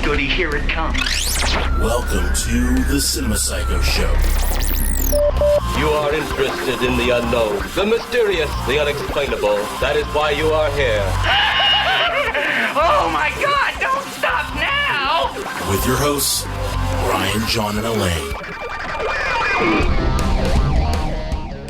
goody, here it comes. Welcome to the Cinema Psycho Show. You are interested in the unknown, the mysterious, the unexplainable. That is why you are here. Oh my God, don't stop now! With your hosts, Brian, John, and Elaine.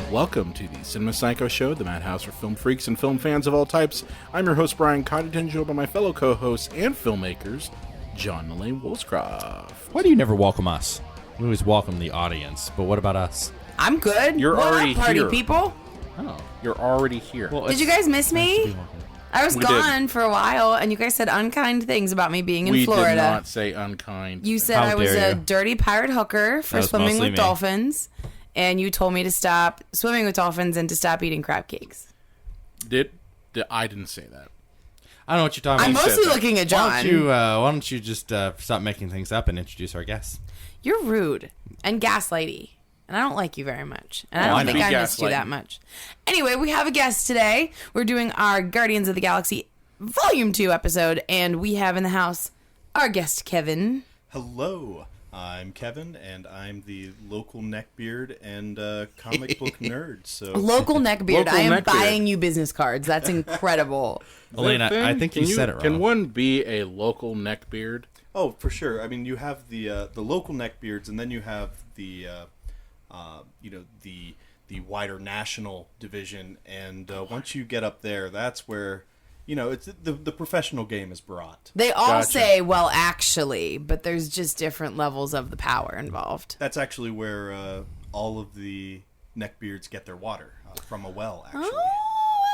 Welcome to the Cinema Psycho Show, the madhouse for film freaks and film fans of all types. I'm your host, Brian Coddington, joined by my fellow co-hosts and filmmakers, John and Elaine Woolscroft. Why do you never welcome us? We always welcome the audience, but what about us? I'm good. You're what already up, party here. people? Oh. You're already here. Well, Did you guys miss me? I was We gone did. for a while, and you guys said unkind things about me being in we Florida. did not say unkind. You said How I was dare a you. dirty pirate hooker for That was swimming mostly with me. dolphins, and you told me to stop swimming with dolphins and to stop eating crab cakes. I didn't say that. I don't know what you're talking I'm about. mostly looking at John. Why don't you just stop making things up and introduce our guests? You're rude and gaslighty, and I don't like you very much. And Oh, I I don't think know. I missed you Gaslighting. that much. Anyway, we have a guest today. We're doing our Guardians of the Galaxy Volume 2 episode, and we have in the house our guest, Kevin. Hello, I'm Kevin, and I'm the local neckbeard and comic book nerd. So Local neckbeard. Local I am neckbeard. buying you business cards. That's incredible. Elaine, Is that a I thing? think you said it wrong. Can one be a local neckbeard? oh, for sure. I mean, you have the local neckbeards, and then you have the the wider national division. And once you get up there, that's where it's the professional game is brought. They all Gotcha. say, well, actually, but there's just different levels of the power involved. That's actually where all of the neckbeards get their water from a well. Actually. Oh,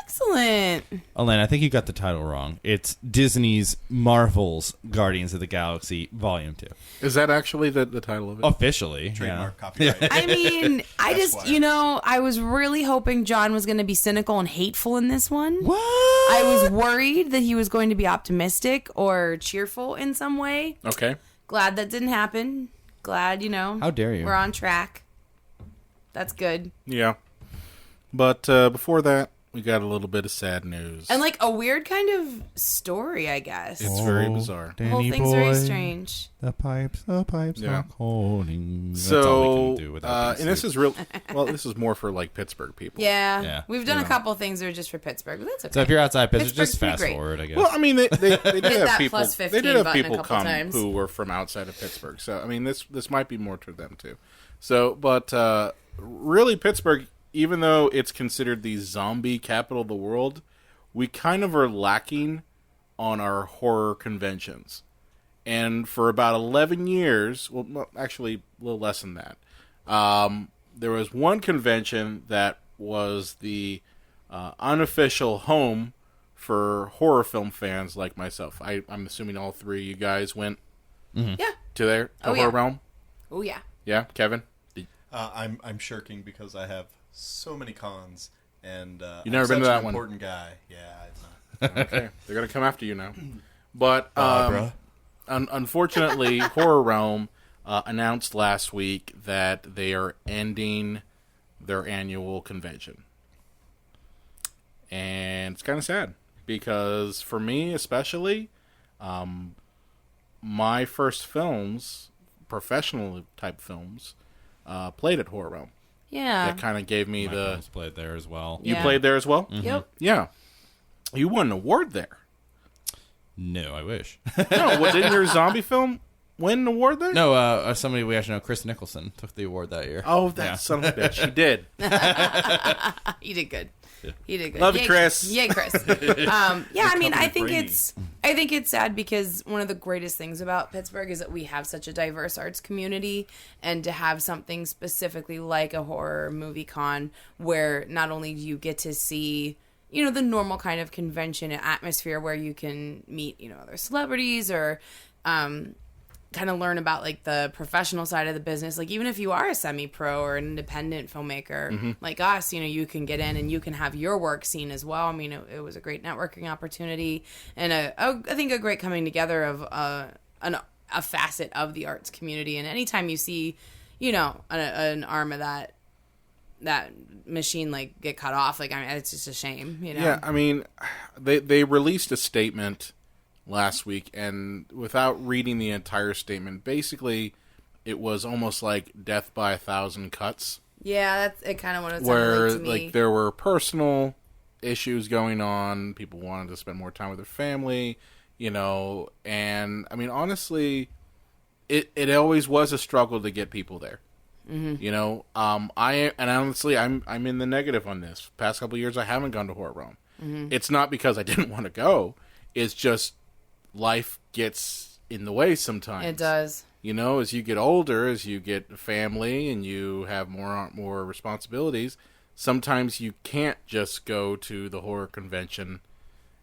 excellent. Elaine, I think you got the title wrong. It's Disney's Marvel's Guardians of the Galaxy Volume 2. Is that actually the title of it? Officially. Trademark copyright. I mean, I just, why. I was really hoping John was going to be cynical and hateful in this one. What? I was worried that he was going to be optimistic or cheerful in some way. Okay. Glad that didn't happen. Glad, How dare you? we're on track. That's good. Yeah. But before that, we got a little bit of sad news. And like a weird kind of story, I guess. It's very bizarre. The whole thing's very strange. The pipes Yeah. are calling. That's So, all we can do without and this is real. Well, this is more for like Pittsburgh people. Yeah. Yeah. We've done a couple things that are just for Pittsburgh, but that's okay. So if you're outside Pittsburgh, Pittsburgh's just pretty fast great. forward, I guess. Well, I mean, they did that have people. plus 15 They did have button a people couple come times. who were from outside of Pittsburgh. So I mean, this might be more to them too. So, but really, Pittsburgh, even though it's considered the zombie capital of the world, we kind of are lacking on our horror conventions. And for about 11 years, well, actually a little less than that, there was one convention that was the unofficial home for horror film fans like myself. I'm assuming all three of you guys went Yeah. to there, to Oh, Horror yeah. Realm? Oh, yeah. Yeah, Kevin? I'm shirking because I have so many cons, and You've never I'm been to such that an one? important guy. Yeah, Okay, they're going to come after you now. But Barbara. unfortunately, Horror Realm announced last week that they are ending their annual convention. And it's kind of sad because for me especially, my first films, professional type films, played at Horror Realm. Yeah. That kind of gave me My the... friends played there as well. You Yeah. played there as well? Yep. Yeah. You won an award there. No, I wish. No, didn't your zombie film win an award there? No, somebody we actually know, Chris Nicholson, took the award that year. Oh, that son of a bitch. She did. He did good. He did good. Love you, Yay, Chris. Yay, Chris. Yeah, I mean, I think brainy. it's sad because one of the greatest things about Pittsburgh is that we have such a diverse arts community, and to have something specifically like a horror movie con where not only do you get to see, the normal kind of convention atmosphere where you can meet, other celebrities or kind of learn about like the professional side of the business. Like even if you are a semi-pro or an independent filmmaker like us, you can get in and you can have your work seen as well. I mean, it was a great networking opportunity and I think a great coming together of a facet of the arts community. And anytime you see, an arm of that machine like get cut off, like, I mean, it's just a shame, Yeah, I mean, they released a statement last week, and without reading the entire statement, basically it was almost like death by 1,000 cuts. Yeah, that's it. Kind of what it sounded where like to me. like there were personal issues going on. People wanted to spend more time with their family, and I mean, honestly, it always was a struggle to get people there. Honestly, I'm in the negative on this. Past couple of years, I haven't gone to Horror Realm. It's not because I didn't want to go. It's just life gets in the way sometimes. It does. As you get older, as you get a family and you have more responsibilities, sometimes you can't just go to the horror convention,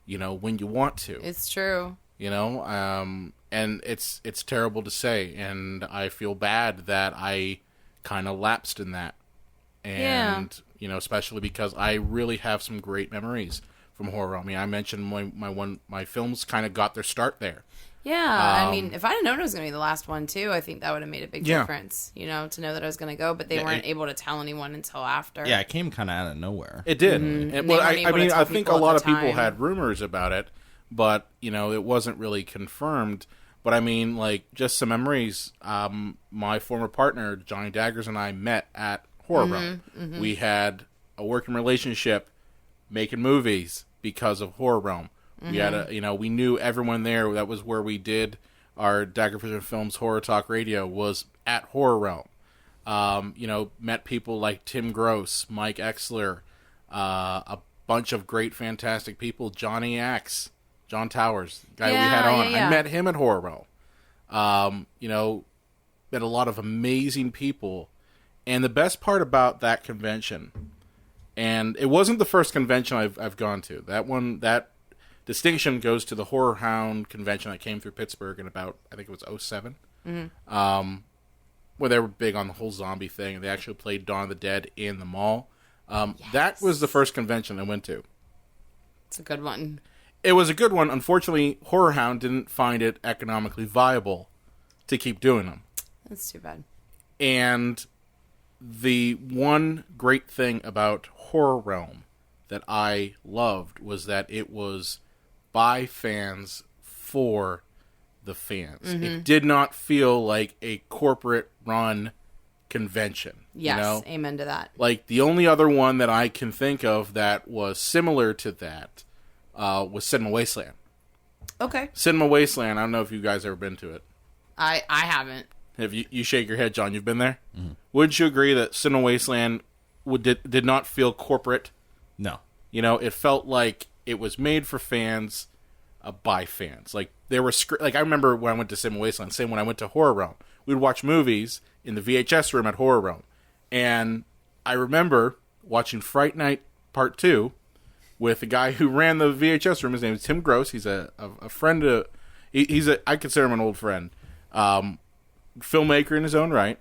when you want to. It's true. And it's terrible to say, and I feel bad that I kind of lapsed in that. And, especially because I really have some great memories from horror. I mean, I mentioned my films kind of got their start there. Yeah, I mean, if I had known it was going to be the last one, too, I think that would have made a big difference, to know that I was going to go, but they weren't able to tell anyone until after. Yeah, it came kind of out of nowhere. It did. I think a lot of people had rumors about it, but, it wasn't really confirmed. But, I mean, just some memories. My former partner, Johnny Daggers, and I met at Horror Realm. We had a working relationship making movies because of Horror Realm. We had we knew everyone there. That was where we did our Dagger Vision Films Horror Talk Radio, was at Horror Realm. Met people like Tim Gross, Mike Exler, a bunch of great, fantastic people. Johnny Axe, John Towers, the guy we had on. I met him at Horror Realm. Met a lot of amazing people. And the best part about that convention, and it wasn't the first convention I've gone to. That distinction goes to the Horror Hound convention that came through Pittsburgh in about, I think it was 2007, where they were big on the whole zombie thing, and they actually played Dawn of the Dead in the mall. That was the first convention I went to. It's a good one. It was a good one. Unfortunately, Horror Hound didn't find it economically viable to keep doing them. That's too bad. And the one great thing about Horror Realm that I loved was that it was by fans for the fans. It did not feel like a corporate-run convention. Yes, amen to that. Like, the only other one that I can think of that was similar to that was Cinema Wasteland. Okay. Cinema Wasteland, I don't know if you guys ever been to it. I haven't. Have you shake your head, John, you've been there? Wouldn't you agree that Cinema Wasteland did not feel corporate? No. It felt like it was made for fans, by fans. Like, there were I remember when I went to Cinema Wasteland, same when I went to Horror Realm. We'd watch movies in the VHS room at Horror Realm. And I remember watching Fright Night Part 2 with the guy who ran the VHS room. His name is Tim Gross. He's a friend of... I consider him an old friend. Filmmaker in his own right.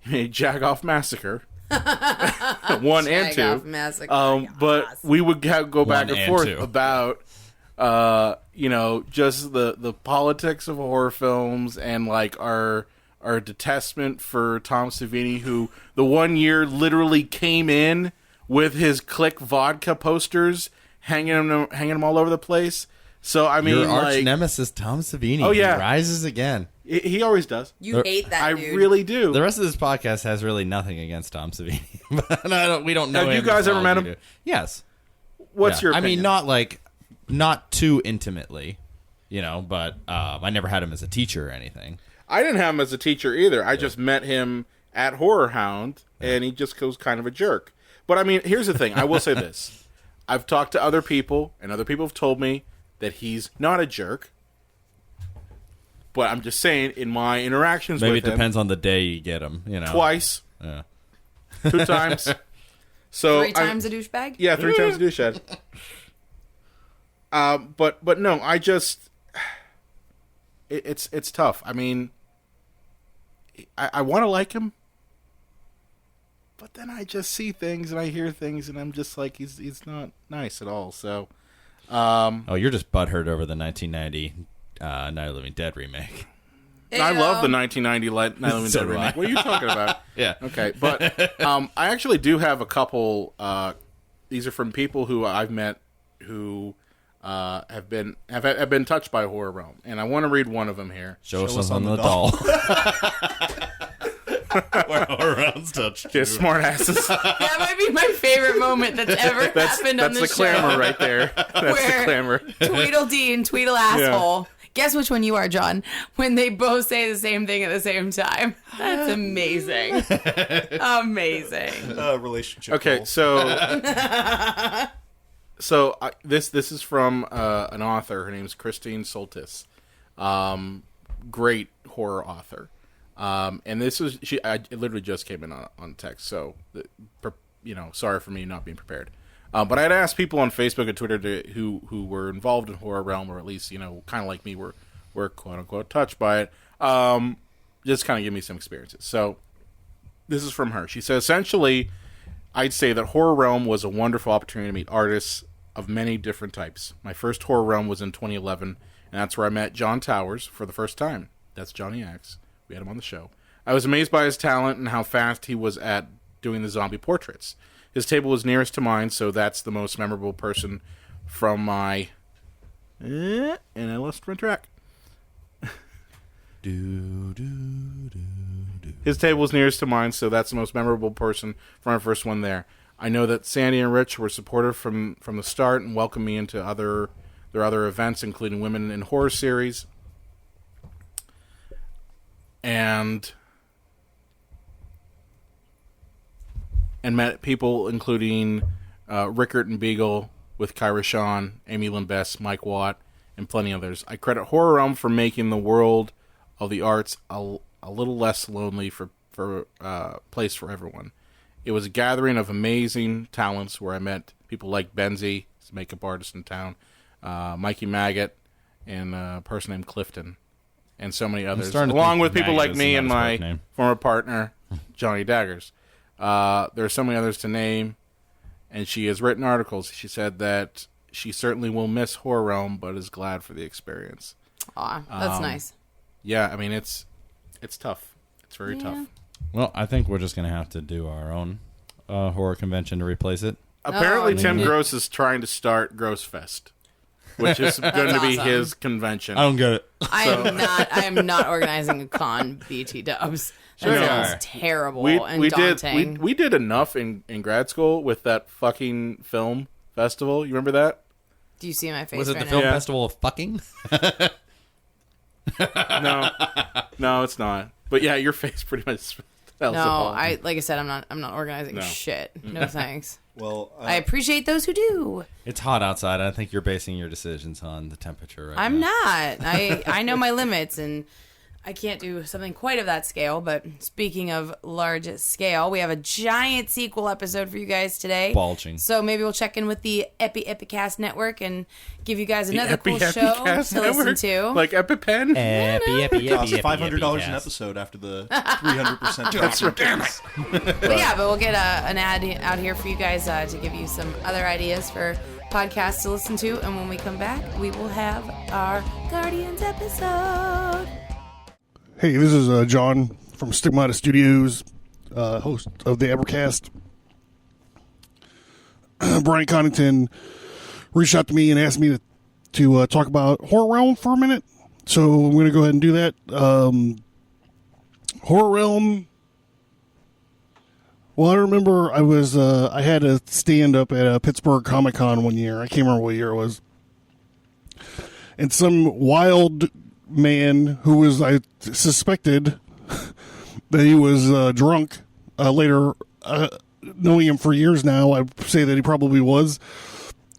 He made Jagoff Massacre. 1 and 2. Massacre. But we would go back and forth 2. about just the politics of horror films and like our detestment for Tom Savini, who the one year literally came in with his Click vodka posters hanging them all over the place. So I mean, your arch nemesis Tom Savini. Oh yeah, he rises again. He always does. You hate that dude. I really do. The rest of this podcast has really nothing against Tom Savini. But we don't know. Have him you guys ever met him? Yes. What's your opinion? I mean, not too intimately, but I never had him as a teacher or anything. I didn't have him as a teacher either. I just met him at Horror Hound, and he just was kind of a jerk. But I mean, here's the thing. I will say this. I've talked to other people, and other people have told me that he's not a jerk. But I'm just saying, in my interactions with him... Maybe it depends on the day you get him, Twice. Yeah. 2 times. So 3 times a douchebag? Yeah, 3 times a douchebag. But no, I just... It's tough. I mean, I want to like him, but then I just see things and I hear things and I'm just like, he's not nice at all. So, you're just butthurt over the 1990 Night of the Living Dead remake. I love the 1990 Night of the Living Dead remake. What are you talking about? Yeah. Okay, but I actually do have a couple. These are from people who I've met who have been touched by Horror Realm, and I want to read one of them here. Show us on the doll. Where Horror Realm's touched you. Smart asses. That might be my favorite moment that's ever happened on That's the the clamor show. right there. That's Where the clamor. Tweedledee and Tweedle asshole. Guess which one you are, John, when they both say the same thing at the same time. That's amazing. Amazing. Relationship. Okay, goals. so this is from an author. Her name's Christine Soltis. Great horror author. And this was it literally just came in on text. So sorry for me not being prepared. But I'd asked people on Facebook and Twitter who were involved in Horror Realm, or at least kind of like me, were quote unquote touched by it. Just kind of give me some experiences. So this is from her. She says, essentially, I'd say that Horror Realm was a wonderful opportunity to meet artists of many different types. My first Horror Realm was in 2011, and that's where I met John Towers for the first time. That's Johnny Axe. We had him on the show. I was amazed by his talent and how fast he was at doing the zombie portraits. His table was nearest to mine, so that's the most memorable person from my... and I lost my track. His table was nearest to mine, so that's the most memorable person from our first one there. I know that Sandy and Rich were supportive from the start and welcomed me into their other events, including Women in Horror series. And met people including Rickert and Beagle with Kyra Shawn, Amy Lynn Best, Mike Watt, and plenty others. I credit Horror Realm for making the world of the arts a little less lonely for place for everyone. It was a gathering of amazing talents where I met people like Benzie, he's a makeup artist in town, Mikey Maggot, and a person named Clifton, and so many others, along with people like me and my former partner, Johnny Daggers. There are so many others to name, and she has written articles. She said that she certainly will miss Horror Realm, but is glad for the experience. Aw, that's nice. Yeah, I mean, it's tough. It's very tough. Well, I think we're just going to have to do our own horror convention to replace it. Apparently, Tim Gross is trying to start Gross Fest, which is going to be awesome. his convention. I don't get it. I am not organizing a con, BT Dubs. That sounds terrible and daunting. We did enough in grad school with that fucking film festival. You remember that? Do you see my face Was it right the film now? festival of fucking? No, it's not. But yeah, your face pretty much. Like I said, I'm not organizing shit. No thanks. Well, I appreciate those who do. It's hot outside. I think you're basing your decisions on the temperature right I'm now. not. I know my limits, and I can't do something quite of that scale. But speaking of large scale, we have a giant sequel episode for you guys today. Bulging. So maybe we'll check in with the Epicast Network and give you guys another cool show to listen to. Like EpiPen? it costs $500 an episode after the 300% drop. Damn it. But we'll get an ad out here for you guys to give you some other ideas for podcasts to listen to. And when we come back, we will have our Guardians episode. Hey, this is John from Stigmata Studios, host of the Evercast. Brian Connaughton reached out to me and asked me to talk about Horror Realm for a minute. So I'm going to go ahead and do that. Horror Realm. Well, I remember I had a stand up at Pittsburgh Comic Con one year. I can't remember what year it was. And some wild man who was, I suspected that he was drunk. Later, knowing him for years now, I say that he probably was.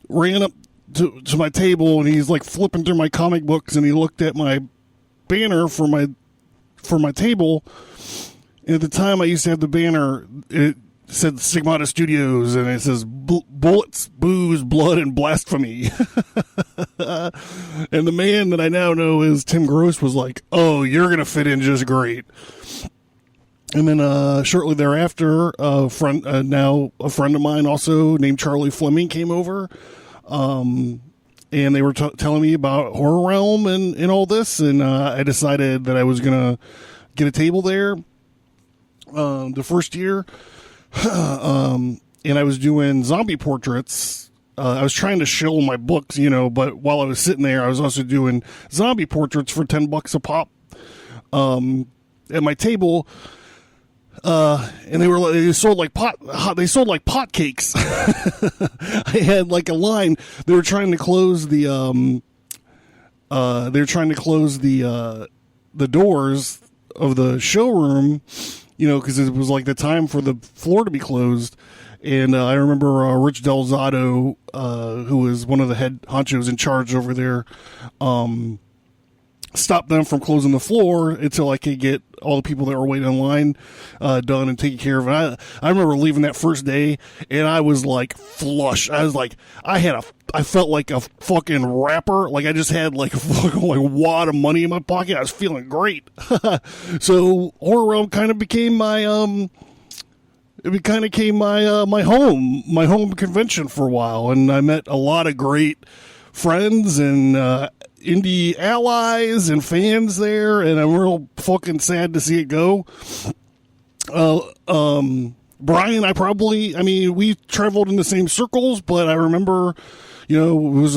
Ran up to my table and he's like flipping through my comic books and he looked at my banner for my table. And at the time, I used to have the banner. It said Stigmata Studios, and it says bullets, booze, blood, and blasphemy. And the man that I now know is Tim Gross was like, "Oh, you're gonna fit in just great." And then shortly thereafter, now a friend of mine, also named Charlie Fleming, came over, and they were telling me about Horror Realm and all this, and I decided that I was gonna get a table there. The first year, and I was doing zombie portraits I was trying to shill my books, but while I was sitting there, I was also doing zombie portraits for $10 a pop at my table. And they sold like pot cakes. I had like a line. They were trying to close the doors of the showroom, because it was like the time for the floor to be closed. And I remember Rich Delzato, who was one of the head honchos in charge over there, stopped them from closing the floor until I could get all the people that were waiting in line done and taken care of. And I remember leaving that first day, and I was like flush. I was like, I felt like a fucking rapper. Like I just had like a fucking wad of money in my pocket. I was feeling great. So Horror Realm kind of became my my home convention for a while, and I met a lot of great friends and indie allies and fans there, and I'm real fucking sad to see it go. Brian, we traveled in the same circles, but I remember, it was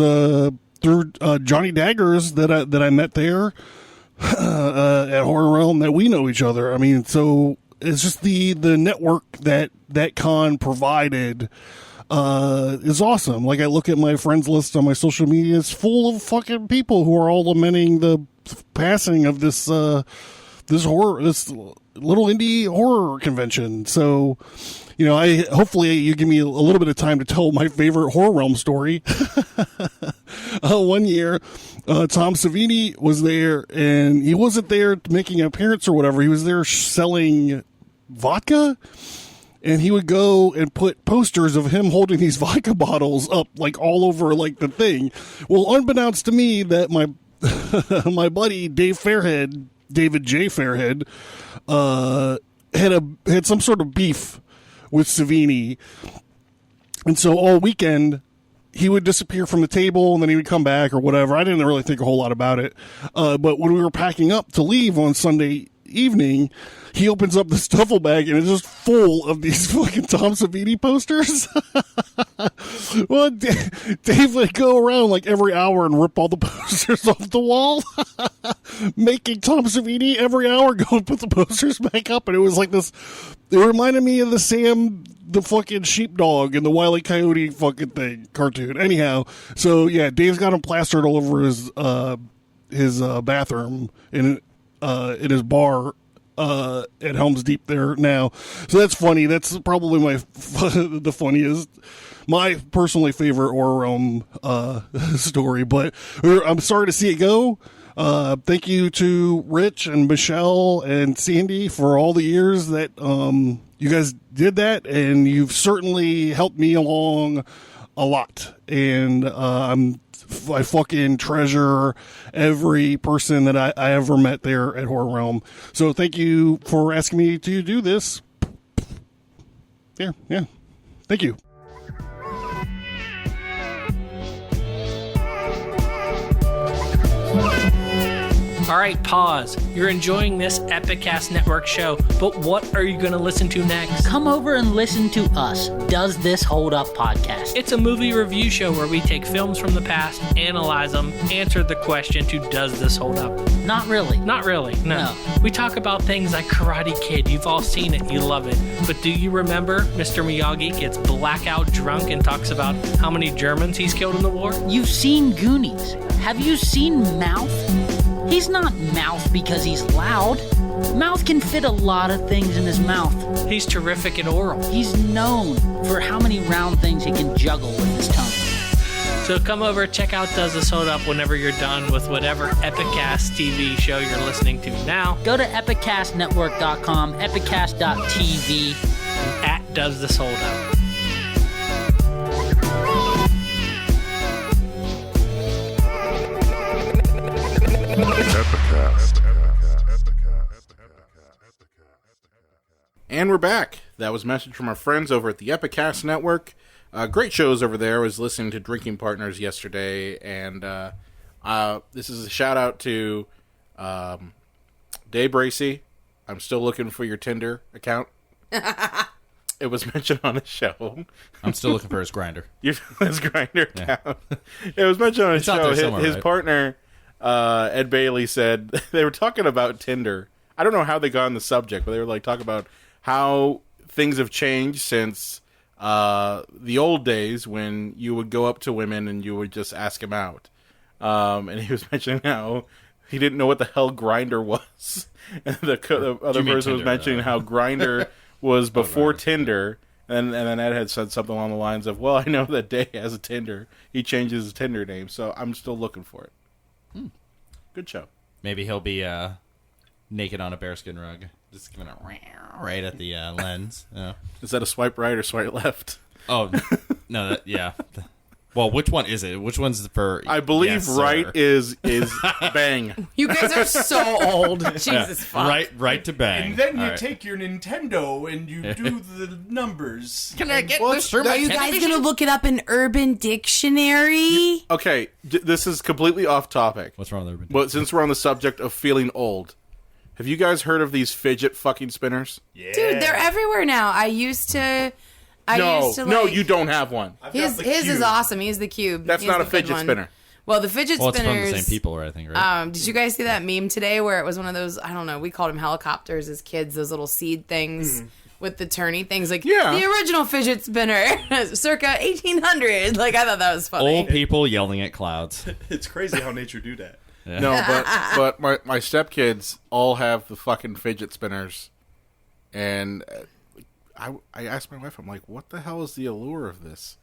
through Johnny Daggers that I met there at Horror Realm that we know each other. I mean, so it's just the network that con provided is awesome. Like I look at my friends list on my social media, it's full of fucking people who are all lamenting the passing of this little indie horror convention. So, hopefully you give me a little bit of time to tell my favorite Horror Realm story. One year, Tom Savini was there, and he wasn't there making an appearance or whatever. He was there selling vodka. And he would go and put posters of him holding these vodka bottles up like all over like the thing. Well, unbeknownst to me, that my my buddy David J. Fairhead, had some sort of beef with Savini, and so all weekend he would disappear from the table and then he would come back or whatever. I didn't really think a whole lot about it, but when we were packing up to leave on Sunday evening, he opens up the duffel bag and it's just full of these fucking Tom Savini posters. Well, Dave would go around like every hour and rip all the posters off the wall, making Tom Savini every hour go and put the posters back up. And it was like this, it reminded me of the Sam the fucking sheepdog and the Wile E. Coyote fucking thing cartoon. Anyhow, so yeah, Dave's got him plastered all over his bathroom in his bar at Helm's Deep there now. So that's funny. That's probably the funniest, my personally favorite Horror Realm story. But I'm sorry to see it go. Thank you to Rich and Michelle and Sandy for all the years that you guys did that, and you've certainly helped me along a lot. And I fucking treasure every person that I ever met there at Horror Realm. So thank you for asking me to do this. Yeah. Thank you. All right, pause. You're enjoying this Epicast Network show, but what are you going to listen to next? Come over and listen to us, Does This Hold Up podcast. It's a movie review show where we take films from the past, analyze them, answer the question to does this hold up? Not really. Not really, no. We talk about things like Karate Kid. You've all seen it. You love it. But do you remember Mr. Miyagi gets blackout drunk and talks about how many Germans he's killed in the war? You've seen Goonies. Have you seen Mouth? He's not Mouth because he's loud. Mouth can fit a lot of things in his mouth. He's terrific at oral. He's known for how many round things he can juggle with his tongue. So come over, check out Does This Hold Up whenever you're done with whatever Epicast TV show you're listening to now. Go to epicastnetwork.com, epicast.tv, and at Does This Hold Up. And we're back. That was a message from our friends over at the Epicast Network. Great shows over there. I was listening to Drinking Partners yesterday, and this is a shout out to Dave Bracey. I'm still looking for your Tinder account. it was mentioned on a show. I'm still looking for his grinder. His grinder account. It was mentioned on a It's out show. there His right? partner, Ed Bailey, said they were talking about Tinder. I don't know how they got on the subject, but they were like talking about how things have changed since the old days when you would go up to women and you would just ask them out. And he was mentioning how he didn't know what the hell Grindr was. And the other person was mentioning how Grindr was before Tinder. And then Ed had said something along the lines of, well, I know that Day has a Tinder. He changes his Tinder name, so I'm still looking for it. Good show. Maybe he'll be naked on a bearskin rug. Just giving it right at the lens. Yeah. Is that a swipe right or swipe left? Oh, no, yeah. Well, which one is it? Which one's for... I believe yes, right is bang. You guys are so old. Jesus fuck. Right to bang. And then you All right. take your Nintendo and you do the numbers. Can I get Well, this through my Are you guys television? going to look it up in Urban Dictionary? Okay, this is completely off topic. What's wrong with everybody? But since we're on the subject of feeling old, have you guys heard of these fidget fucking spinners? Yeah. Dude, they're everywhere now. I used to No, like, you don't have one. His is awesome. He's the cube. That's He's not the a good fidget one. spinner. Well, the fidget Well, it's from spinners. the same people, I think, right? Did you guys see that meme today where it was one of those? I don't know. We called them helicopters as kids. Those little seed things with the turny things. Like Yeah. the original fidget spinner, circa 1800. Like I thought that was funny. Old people yelling at clouds. It's crazy how nature do that. Yeah. No, but my stepkids all have the fucking fidget spinners, and I asked my wife, I'm like, what the hell is the allure of this?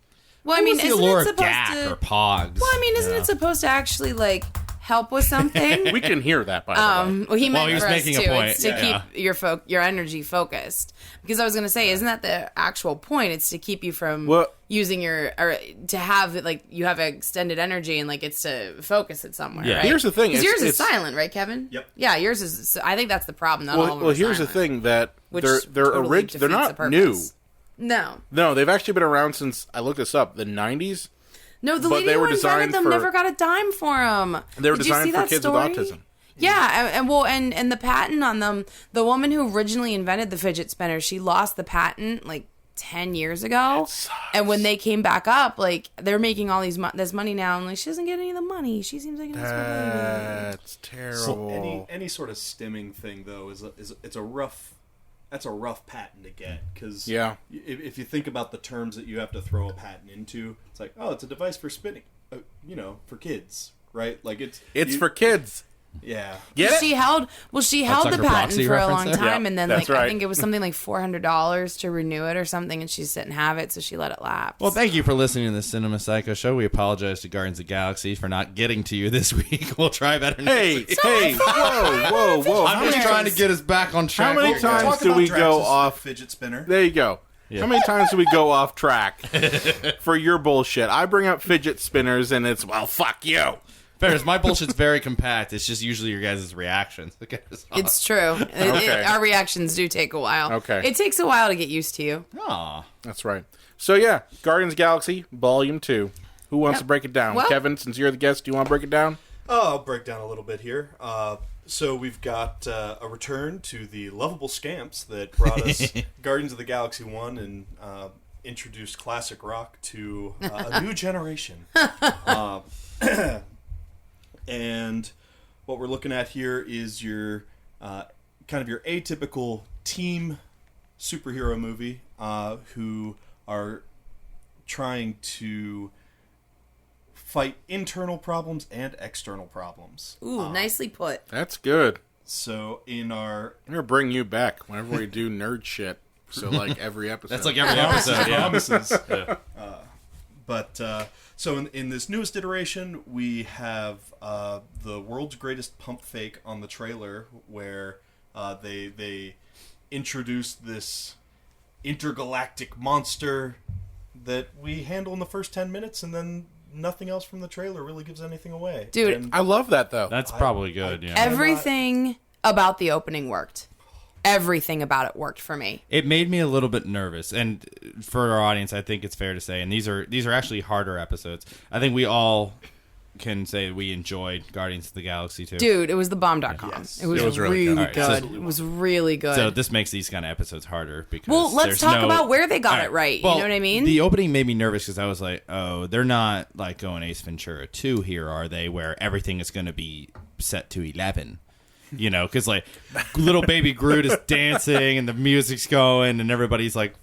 Well, I mean, What's the isn't allure it of supposed Gak to? or Pogs? Well, I mean, isn't it supposed to actually like help with something? We can hear that, by the way. Well, he meant he was for making us a too. point. It's to keep your energy focused. Because I was going to say, isn't that the actual point? It's to keep you from using or to have like you have extended energy and like it's to focus it somewhere. Yeah. Right? Here's the thing, Because yours is it's- silent, right, Kevin? Yep. Yeah, yours is. I think that's the problem. Not all of them Well, are here's the silent, thing that which they're totally they're defeats not the new. purpose. No. No, they've actually been around since I looked this up, the 90s. No, the But lady they who were invented designed them for- never got a dime for them. They were Did you designed see for that kids story? with autism. Yeah, and the patent on them, the woman who originally invented the fidget spinner, she lost the patent like 10 years ago. And when they came back up, like they're making all this money now, and like she doesn't get any of the money. She seems like an That's terrible. So any sort of stimming thing though is it's a rough. That's a rough patent to get because if you think about the terms that you have to throw a patent into, it's like, oh, it's a device for spinning, for kids, right? Like it's for kids. Yeah. She held the Tucker patent Proxy for a reference long there? time, Yeah, and then that's like I right. think it was something like $400 to renew it or something, and she just didn't have it, so she let it lapse. Well, thank you for listening to the Cinema Psycho Show. We apologize to Guardians of the Galaxy for not getting to you this week. We'll try better next week. Hey, whoa! I'm just trying to get us back on track. How many here, guys. times do we go off? fidget spinner? There you go. How many times do we go off track for your bullshit? I bring up fidget spinners, and it's, well, fuck you. Fairness, my bullshit's very compact. It's just usually your guys' reactions. It's true. Our reactions do take a while. Okay. It takes a while to get used to you. Aw. That's right. So, yeah, Guardians of the Galaxy, Volume 2. Who wants to break it down? Well- Kevin, since you're the guest, do you want to break it down? Oh, I'll break down a little bit here. So we've got a return to the lovable scamps that brought us Guardians of the Galaxy 1 and introduced classic rock to a new generation. And what we're looking at here is your kind of your atypical team superhero movie who are trying to fight internal problems and external problems. Ooh, nicely put. That's good. So in our I'm going to bring you back whenever we do nerd shit. So, like, every episode. That's like every episode, yeah. promises. Yeah. But so in this newest iteration, we have the world's greatest pump fake on the trailer, where they introduce this intergalactic monster that we handle in the first 10 minutes, and then nothing else from the trailer really gives anything away. Dude, And I love that, though. That's probably good, yeah. everything about the opening worked. Everything about it worked for me. It made me a little bit nervous, and for our audience, I think it's fair to say, and these are actually harder episodes. I think we all can say we enjoyed Guardians of the Galaxy too. Dude, it was the bomb.com. Yes. It was really really good. good. All right, It was really good. So this makes these kind of episodes harder because well, let's there's talk no- about where they got All it right. Well, you know what I mean? The opening made me nervous because I was like, oh, they're not like going Ace Ventura 2 here, are they? Where everything is going to be set to 11. You know, because like little baby Groot is dancing and the music's going and everybody's like,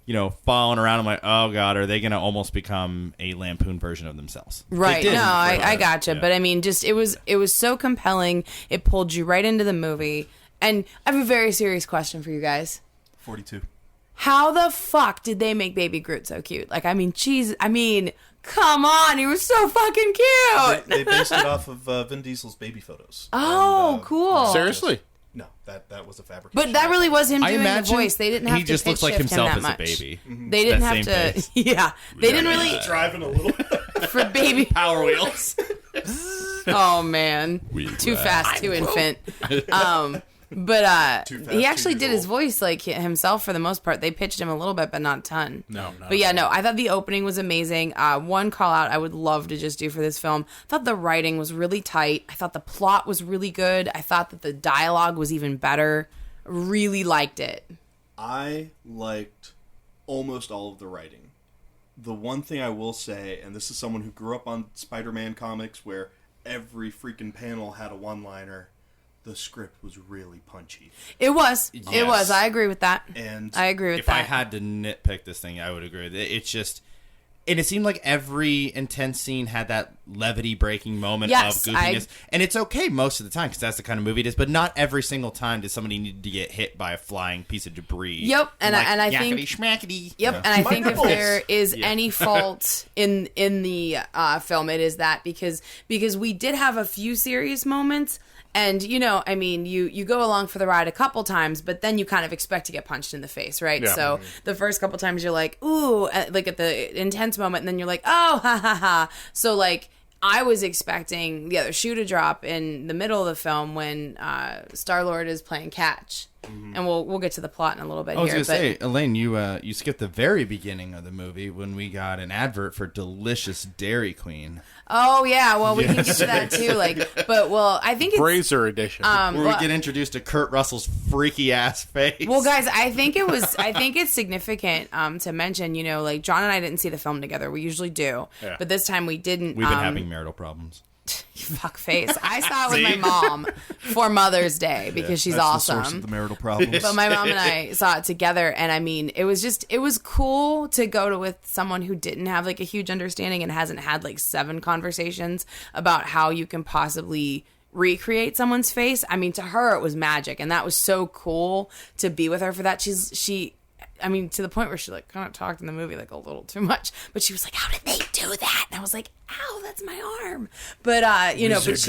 you know, falling around. I'm like, oh god, are they going to almost become a Lampoon version of themselves? Right. They did. No, I gotcha. Yeah. But I mean, just it was so compelling. It pulled you right into the movie. And I have a very serious question for you guys. 42. How the fuck did they make Baby Groot so cute? Like, I mean, jeez, I mean, come on, he was so fucking cute. They based it off of Vin Diesel's baby photos. Oh, And, cool. Seriously? No, that was a fabrication. But that really was him I doing the imagine voice. They didn't have he to just pitch looks like shift himself him that as much. a baby. They didn't That have same to. face. Yeah, they didn't really driving a little. for baby. Power Wheels. Oh man, too fast, too infant. But Too fast, he actually too did his usual. voice like himself for the most part. They pitched him a little bit, but not a ton. No. But yeah, no, I thought the opening was amazing. One call out I would love to just do for this film. I thought the writing was really tight. I thought the plot was really good. I thought that the dialogue was even better. Really liked it. I liked almost all of the writing. The one thing I will say, and this is someone who grew up on Spider-Man comics where every freaking panel had a one-liner, the script was really punchy. It was. It Yes. was. I agree with that. And I agree with If that. I had to nitpick this thing, I would agree. It's just, and it seemed like every intense scene had that levity breaking moment Yes, of goofiness, and it's okay most of the time because that's the kind of movie it is. But not every single time does somebody need to get hit by a flying piece of debris. Yep, and I think schmackety. Yep, and I think if Michael. there is any fault in the film, it is that because we did have a few serious moments, and you know, I mean, you go along for the ride a couple times, but then you kind of expect to get punched in the face, right? Yeah. So the first couple times you're like, ooh, like at the intense moment, and then you're like, oh, ha ha ha. So like, I was expecting the other shoe to drop in the middle of the film when Star-Lord is playing catch. And we'll get to the plot in a little bit I was here. gonna say, Elaine, you skipped the very beginning of the movie when we got an advert for delicious Dairy Queen. Oh yeah, well we can get to that too. Like, but well, I think it's Brazer edition. Where well- we get introduced to Kurt Russell's freaky ass face. well, guys, I think it's significant to mention. You know, like John and I didn't see the film together. We usually do, Yeah. but this time we didn't. We've been having marital problems. You fuck face. I saw it with my mom for Mother's Day because she's that's the awesome. source of the marital problems. But my mom and I saw it together, and I mean, it was cool to go to with someone who didn't have like a huge understanding and hasn't had like 7 conversations about how you can possibly recreate someone's face. I mean, to her it was magic, and that was so cool to be with her for that. I mean, to the point where she like kind of talked in the movie like a little too much, but she was like, "How did they do that?" And I was like, "Ow, that's my arm." But you know, but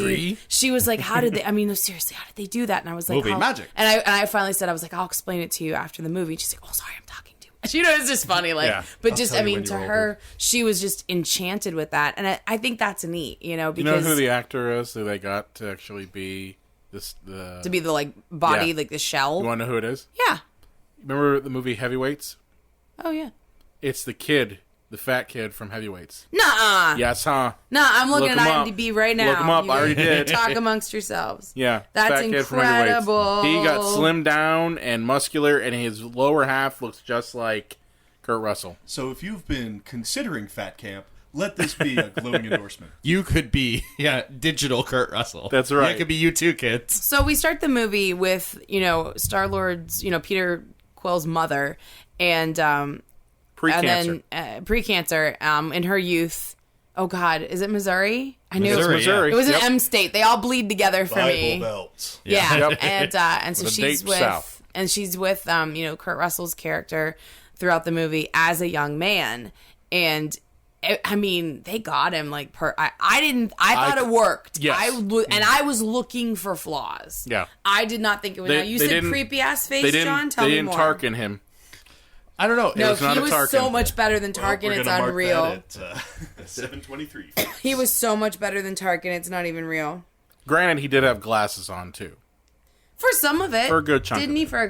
she was like, "How did they? I mean, no, seriously, how did they do that?" And I was like, Movie magic. And I finally said, I was like, "I'll explain it to you after the movie." And she's like, "Oh, sorry, I'm talking too much." You know, it's just funny, like. Yeah. But I'll just, tell I you mean, when to you're her, she was just enchanted with that, and I think that's neat, you know, you know because who the actor is who they got to actually be to be the like body, Yeah. like the shell. You want to know who it is? Yeah. Remember the movie Heavyweights? Oh yeah. It's the kid, the fat kid from Heavyweights. Nuh-uh. Yes, huh? No, I'm looking Look at 'em up. IMDb right now. Look 'em up. You I already guys did. Talk amongst yourselves. Yeah, That's fat kid from Heavyweights. incredible. He got slimmed down and muscular, and his lower half looks just like Kurt Russell. So if you've been considering Fat Camp, let this be a glowing endorsement. You could be, digital Kurt Russell. That's right. That could be you too, kids. So we start the movie with, you know, Star-Lord's, you know, Peter Quill's mother, and Pre-cancer. pre-cancer in her youth. Oh God, is it Missouri? I knew Missouri, it was yeah. It was Yep. an M state. They all bleed together for me. Bible belts. Yeah, Yep. and so With a she's date with south. you know, Kurt Russell's character throughout the movie as a young man, and I mean, they got him like I thought it worked. Yes. I was looking for flaws. Yeah. I did not think it was. Now, you said didn't- creepy ass face, They didn't. John. Tell they me didn't more. Tarkin him. I don't know. No, was not he a was Tarkin. so much better than Well, Tarkin. we're It's gonna mark unreal. that at 7:23. He was so much better than Tarkin. It's not even real. Granted, he did have glasses on too. For some of it. For a good chunk Didn't of he? it. For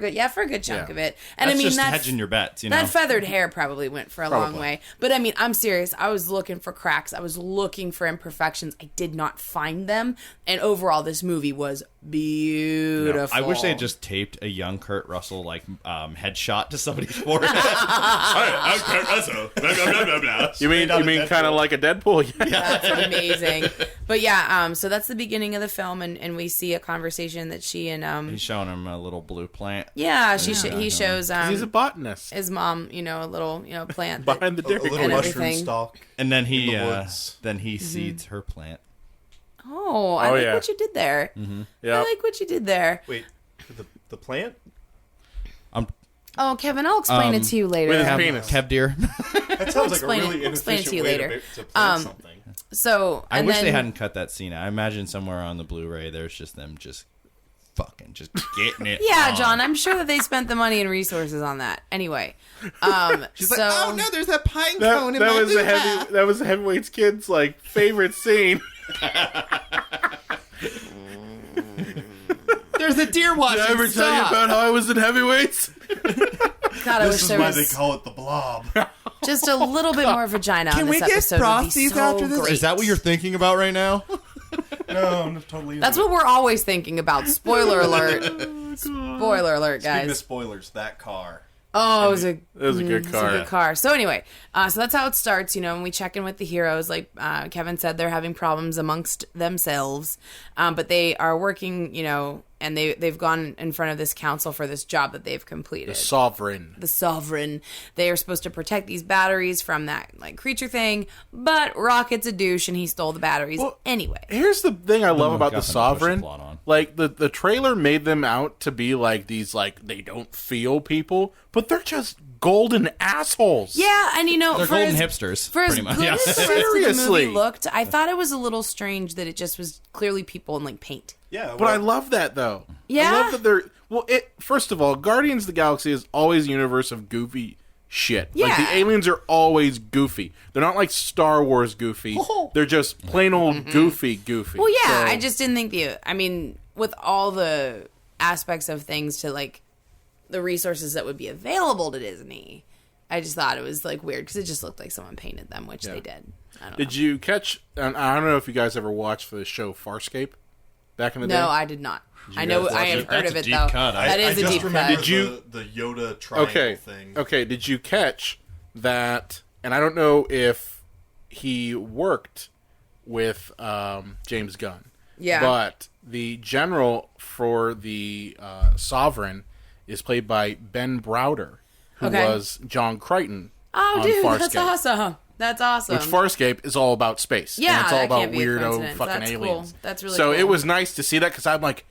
a good chunk Yeah. of it. And That's I mean, just hedging your bets, you know? That feathered hair probably went for a long Probably. way. But I mean, I'm serious. I was looking for cracks. I was looking for imperfections. I did not find them. And overall, this movie was beautiful. I wish they had just taped a young Kurt Russell headshot to somebody's forehead. I'm Kurt Russell. Blah, blah, blah, blah, blah. You mean kind of like a Deadpool? Yeah. That's amazing. But yeah, so that's the beginning of the film, and we see a conversation that she and He's showing him a little blue plant. yeah, he shows He's a botanist. his mom, a little plant Behind the A dairy. little And mushroom everything. stalk. And then he In the woods. seeds her plant. Oh, I like yeah. what you did there. Yeah. I like what you did there. Wait, the plant? Oh, Kevin, I'll explain it to you later. With his penis. Kev deer. That sounds like a explain it- really I'll explain it inefficient to you way later. to plant something. So, I and wish then, they hadn't cut that scene. I imagine somewhere on the Blu-ray there's just them just getting it. Yeah, on. John, I'm sure that they spent the money and resources on that. Anyway, She's so, like, oh no, there's that pine That, cone in that my was the hoo-ha." that was the Heavyweights kid's favorite scene. There's a deer watching. Did I ever tell you Stop. about how I was in Heavyweights? God, I wish This is there why was they call it the blob. just a little bit more vagina on this episode. Would be so great. Is that what you're thinking about right now? No, I'm totally. That's what we're always thinking about. Spoiler alert. Spoiler alert, Speaking of guys. spoilers, that car. Oh, it was a good car. good car. So anyway, so that's how it starts, and we check in with the heroes. Like Kevin said, they're having problems amongst themselves, but they are working, and they've gone in front of this council for this job that they've completed. The Sovereign. The Sovereign. They are supposed to protect these batteries from that creature thing, but Rocket's a douche and he stole the batteries anyway. Here's the thing I love about the MacGuffin to push the Sovereign. plot on. The trailer made them out to be these they don't feel people, but they're just golden assholes. Yeah, and They're for golden as, hipsters, For as pretty much. good Yeah. as the rest of the Seriously. movie looked, I thought it was a little strange that it just was clearly people in paint. Yeah, But I love that though. Yeah? I love that they're first of all, Guardians of the Galaxy is always a universe of goofy shit. Yeah. The aliens are always goofy. They're not like Star Wars goofy. They're just plain old goofy. Well, yeah, So- I just didn't think with all the aspects of things to the resources that would be available to Disney, I just thought it was weird because it just looked like someone painted them, which they did. I don't know. Did you catch? And I don't know if you guys ever watched the show Farscape back in the day. No, I did not. I know I have heard That's of a it deep though. cut. That is I a just deep remember cut. Did you- the Yoda triangle thing? Okay. Did you catch that? And I don't know if he worked with James Gunn. Yeah. But the general for the Sovereign is played by Ben Browder, who Okay. was John Crichton. Oh, on dude, Farscape, that's awesome. That's awesome. Which Farscape is all about space. Yeah, and it's all that about can't be a weirdo coincidence. fucking That's cool. aliens. That's really so cool. it was nice to see that because I'm like,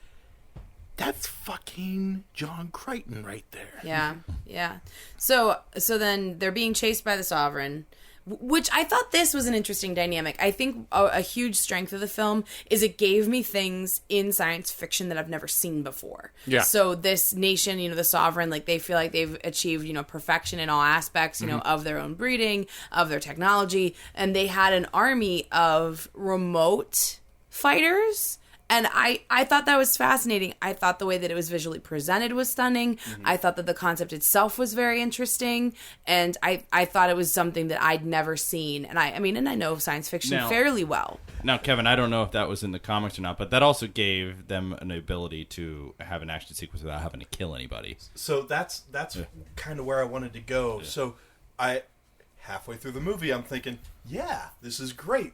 that's fucking John Crichton right there. Yeah, yeah. So then they're being chased by the Sovereign, which I thought this was an interesting dynamic. I think a huge strength of the film is it gave me things in science fiction that I've never seen before. Yeah. So this nation, the Sovereign, they feel like they've achieved, perfection in all aspects, of their own breeding, of their technology, and they had an army of remote fighters. And I thought that was fascinating. I thought the way that it was visually presented was stunning. I thought that the concept itself was very interesting. And I thought it was something that I'd never seen. And I know science fiction Now- fairly well. Now, Kevin, I don't know if that was in the comics or not, but that also gave them an ability to have an action sequence without having to kill anybody. So that's kind of where I wanted to go. Yeah. So halfway through the movie, I'm thinking, yeah, this is great.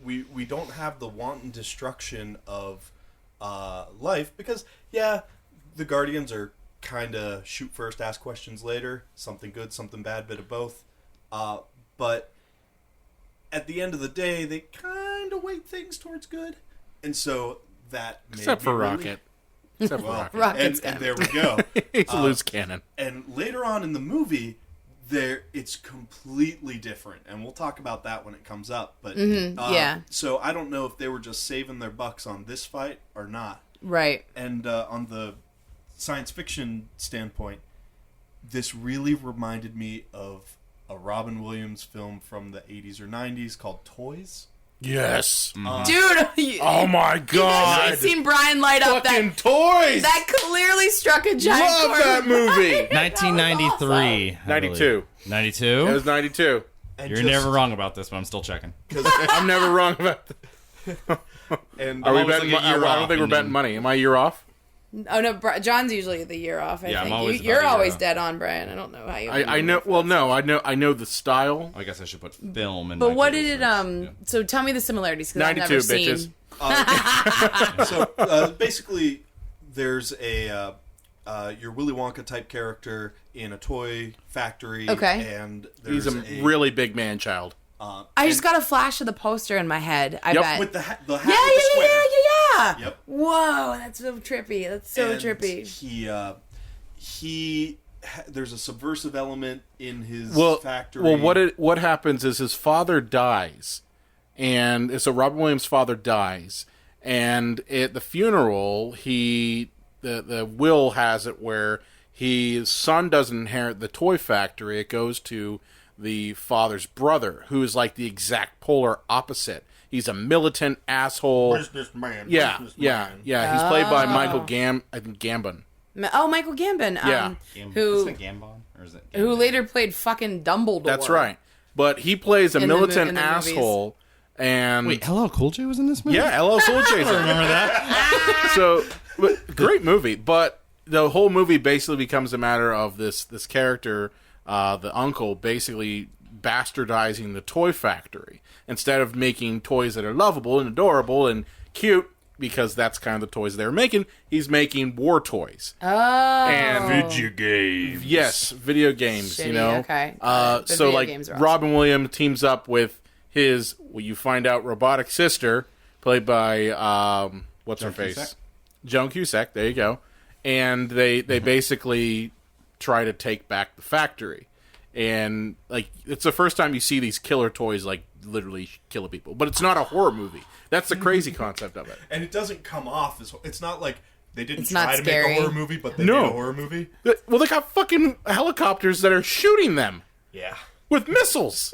We don't have the wanton destruction of life because, yeah, the Guardians are kind of shoot first, ask questions later. Something good, something bad, bit of both. But at the end of the day, they kind of weight things towards good. And so that made Except me for really... Rocket. Except for Rocket. Rocket's and there we go. He's a loose cannon. And later on in the movie, it's completely different, and we'll talk about that when it comes up. But yeah. So I don't know if they were just saving their bucks on this fight or not. Right. And on the science fiction standpoint, this really reminded me of a Robin Williams film from the 80s or 90s called Toys. Yes. Dude, Oh my god. I've seen Brian light up Fucking that toys. that clearly struck a giant Love chord. that movie. 1993. 92. 92? It was 92. And You're just- never wrong about this, but I'm still checking. I'm never wrong about that. And Are we always betting? like a I year don't off think we're and betting then- money. Am I a year off? Oh no, John's usually the year off. I Yeah, I'm think always you're about a year always off. dead on, Brian. I don't know how you. I know. Well, no, I know the style. I guess I should put film and. But what did it? So tell me the similarities because I've 92 never bitches. seen. So basically, there's a your Willy Wonka type character in a toy factory. Okay. And there's He's a really big man child. I just got a flash of the poster in my head. I Yep. bet. with the hat yeah, with the square. yeah. Yep. Whoa, that's so trippy. That's so And trippy. There's a subversive element in his factory. Well, what happens is his father dies, and so Robin Williams' father dies, and at the funeral, the will has it where his son doesn't inherit the toy factory; it goes to the father's brother, who is like the exact polar opposite. He's a militant asshole. Businessman. Yeah. He's played by Michael Gambon. Oh, Michael Gambon. Yeah. Who Is it Gambon? Or is it Gambon? who later played fucking Dumbledore. That's right. But he plays a In the militant movies. asshole. And Wait, LL Cool J was in this movie? yeah, LL Cool J's. I remember that. So, great movie. But the whole movie basically becomes a matter of this character, the uncle, basically bastardizing the toy factory instead of making toys that are lovable and adorable and cute. Because that's kind of the toys they were making. He's making war toys. Oh. And Video games. yes, video games, Shitty, you know. okay. The So, video like, games are awesome. Robin Williams teams up with his, you find out, robotic sister, played by, what's her face? Cusack? Joan Cusack, there you go. And they basically try to take back the factory. And, like, it's the first time you see these killer toys, like, literally killing people. But it's not a horror movie. That's the crazy concept of it. And it doesn't come off as... It's not like they didn't It's not try to scary. make a horror movie, but they No. made a horror movie. Well, they got fucking helicopters that are shooting them Yeah. with missiles.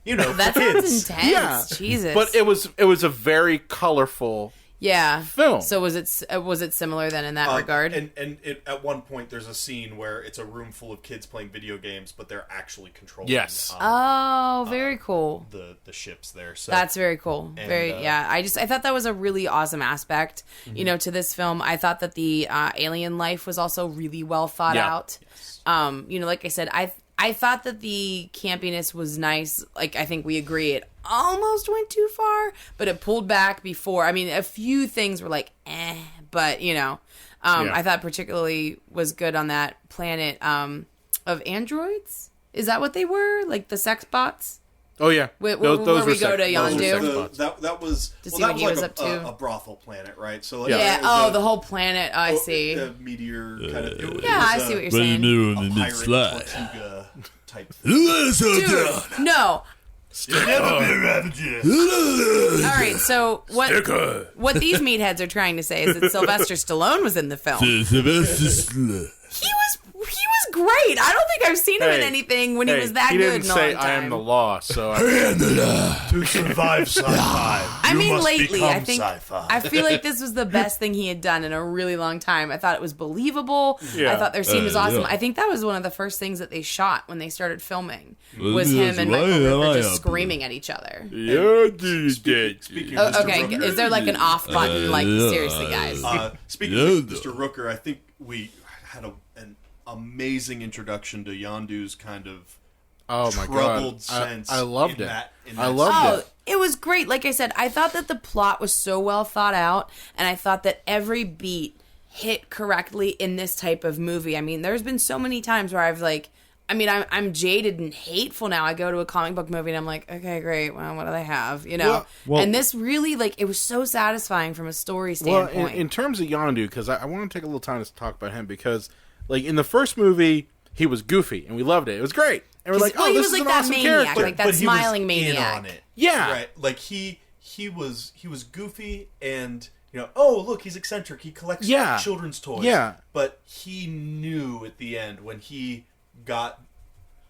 You know, That for sounds kids. intense. Yeah. Jesus. But it was a very colorful yeah. film. So was it similar then in that regard? And at one point, there's a scene where it's a room full of kids playing video games, but they're actually controlling Yes. Oh, very cool. the ships there. So That's very cool. Very And, yeah. I thought that was a really awesome aspect, you know, to this film. I thought that the alien life was also really well thought Yeah. out. You know, like I said, I thought that the campiness was nice. Like, I think we agree it almost went too far, but it pulled back before. I mean, a few things were like, but, you know, I thought particularly was good on that planet of androids. Is that what they were? Like the sex bots? Oh yeah, Where those we were go sex- to those were Yondu? sex bots. that was To well, see that what was he like was up to. a brothel planet, right? So like, Yeah. it was The whole planet. I see. A meteor kind of. It Yeah, I was see what you're But saying. you A know, pirate it's fly. Tortuga type. Dude, no. All right, so what these meatheads are trying to say is that Sylvester Stallone was in the film. He was great. I don't think I've seen him in Hey, anything when he Hey, was that he good didn't in a say long I time. am the law, so To survive sci-fi, I mean, lately, I become think sci-fi. I feel like this was the best thing he had done in a really long time. I thought it was believable. Yeah. I thought their scene was awesome. yeah. I think that was one of the first things that they shot when they started filming was him and Michael Rooker just screaming at each other. yeah, dude. Speaking of Oh, Mr. okay, Rooker, is there like an off button? Like seriously, guys. speaking of Mr. Rooker, I think we had an amazing introduction to Yondu's kind of Oh my troubled god, sense. I loved in it. in I that loved Oh, it. it was great. Like I said, I thought that the plot was so well thought out, and I thought that every beat hit correctly in this type of movie. I mean, there's been so many times where I've like, I mean, I'm jaded and hateful now. I go to a comic book movie and I'm like, okay, great. Well, what do they have? You know? Well- and this really, like, it was so satisfying from a story Well, standpoint. in terms of Yondu, because I want to take a little time to talk about him, because like in the first movie, he was goofy and we loved it. It was great, and we're like, well, oh, he this was is like an that awesome maniac, character. like that but he was smiling in maniac. on it. Yeah. Right. Like he was goofy and oh look, he's eccentric. He collects Yeah. children's toys. Yeah. But he knew at the end when he got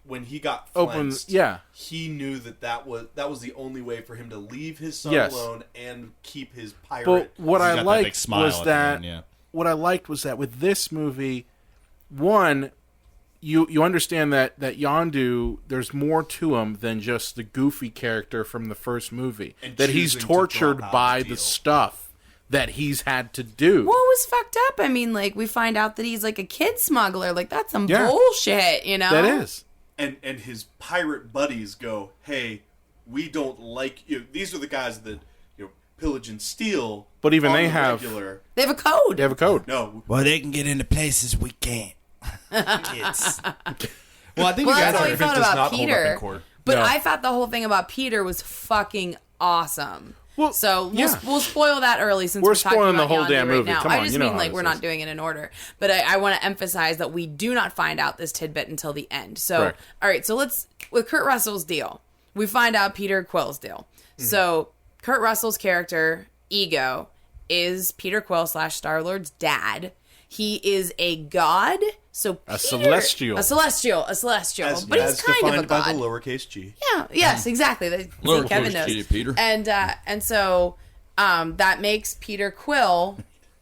when he got Open, flensed, yeah. he knew that was the only way for him to leave his son Yes. alone and keep his pirate. But what He's I got that big liked smile was at the that end, yeah. what I liked was that with this movie, one, you understand that Yondu, there's more to him than just the goofy character from the first movie. And That he's choosing to tortured drop out by of the the deal. stuff that he's had to do. What was fucked up? I mean, like, we find out that he's like a kid smuggler. Like, that's some Yeah. bullshit, you know? That is. And his pirate buddies go, hey, we don't like you. These are the guys that pillage and steal. But even on they the have- regular. They have a code. They have a code. No, Well, they can get into places we can't. Kids. Well, I think Well, you that's guys how are we felt does about not hold up in Peter. court. But No. I thought the whole thing about Peter was fucking awesome. Well, So yeah. we'll spoil that early since We're we're talking spoiling the about whole Yondu damn right movie. now. Come I on, just you know mean how like this we're is. not doing it in order. But I want to emphasize that we do not find out this tidbit until the end. So Correct. all right, so let's with Kurt Russell's deal, we find out Peter Quill's deal. So Kurt Russell's character Ego is Peter Quill / Star-Lord's dad. He is a god. So A Peter- celestial. a celestial, as, but as he's kind of a defined by god. the lowercase g. Yeah. Yes. Exactly. Lowercase Kevin knows. G, Peter. And so that makes Peter Quill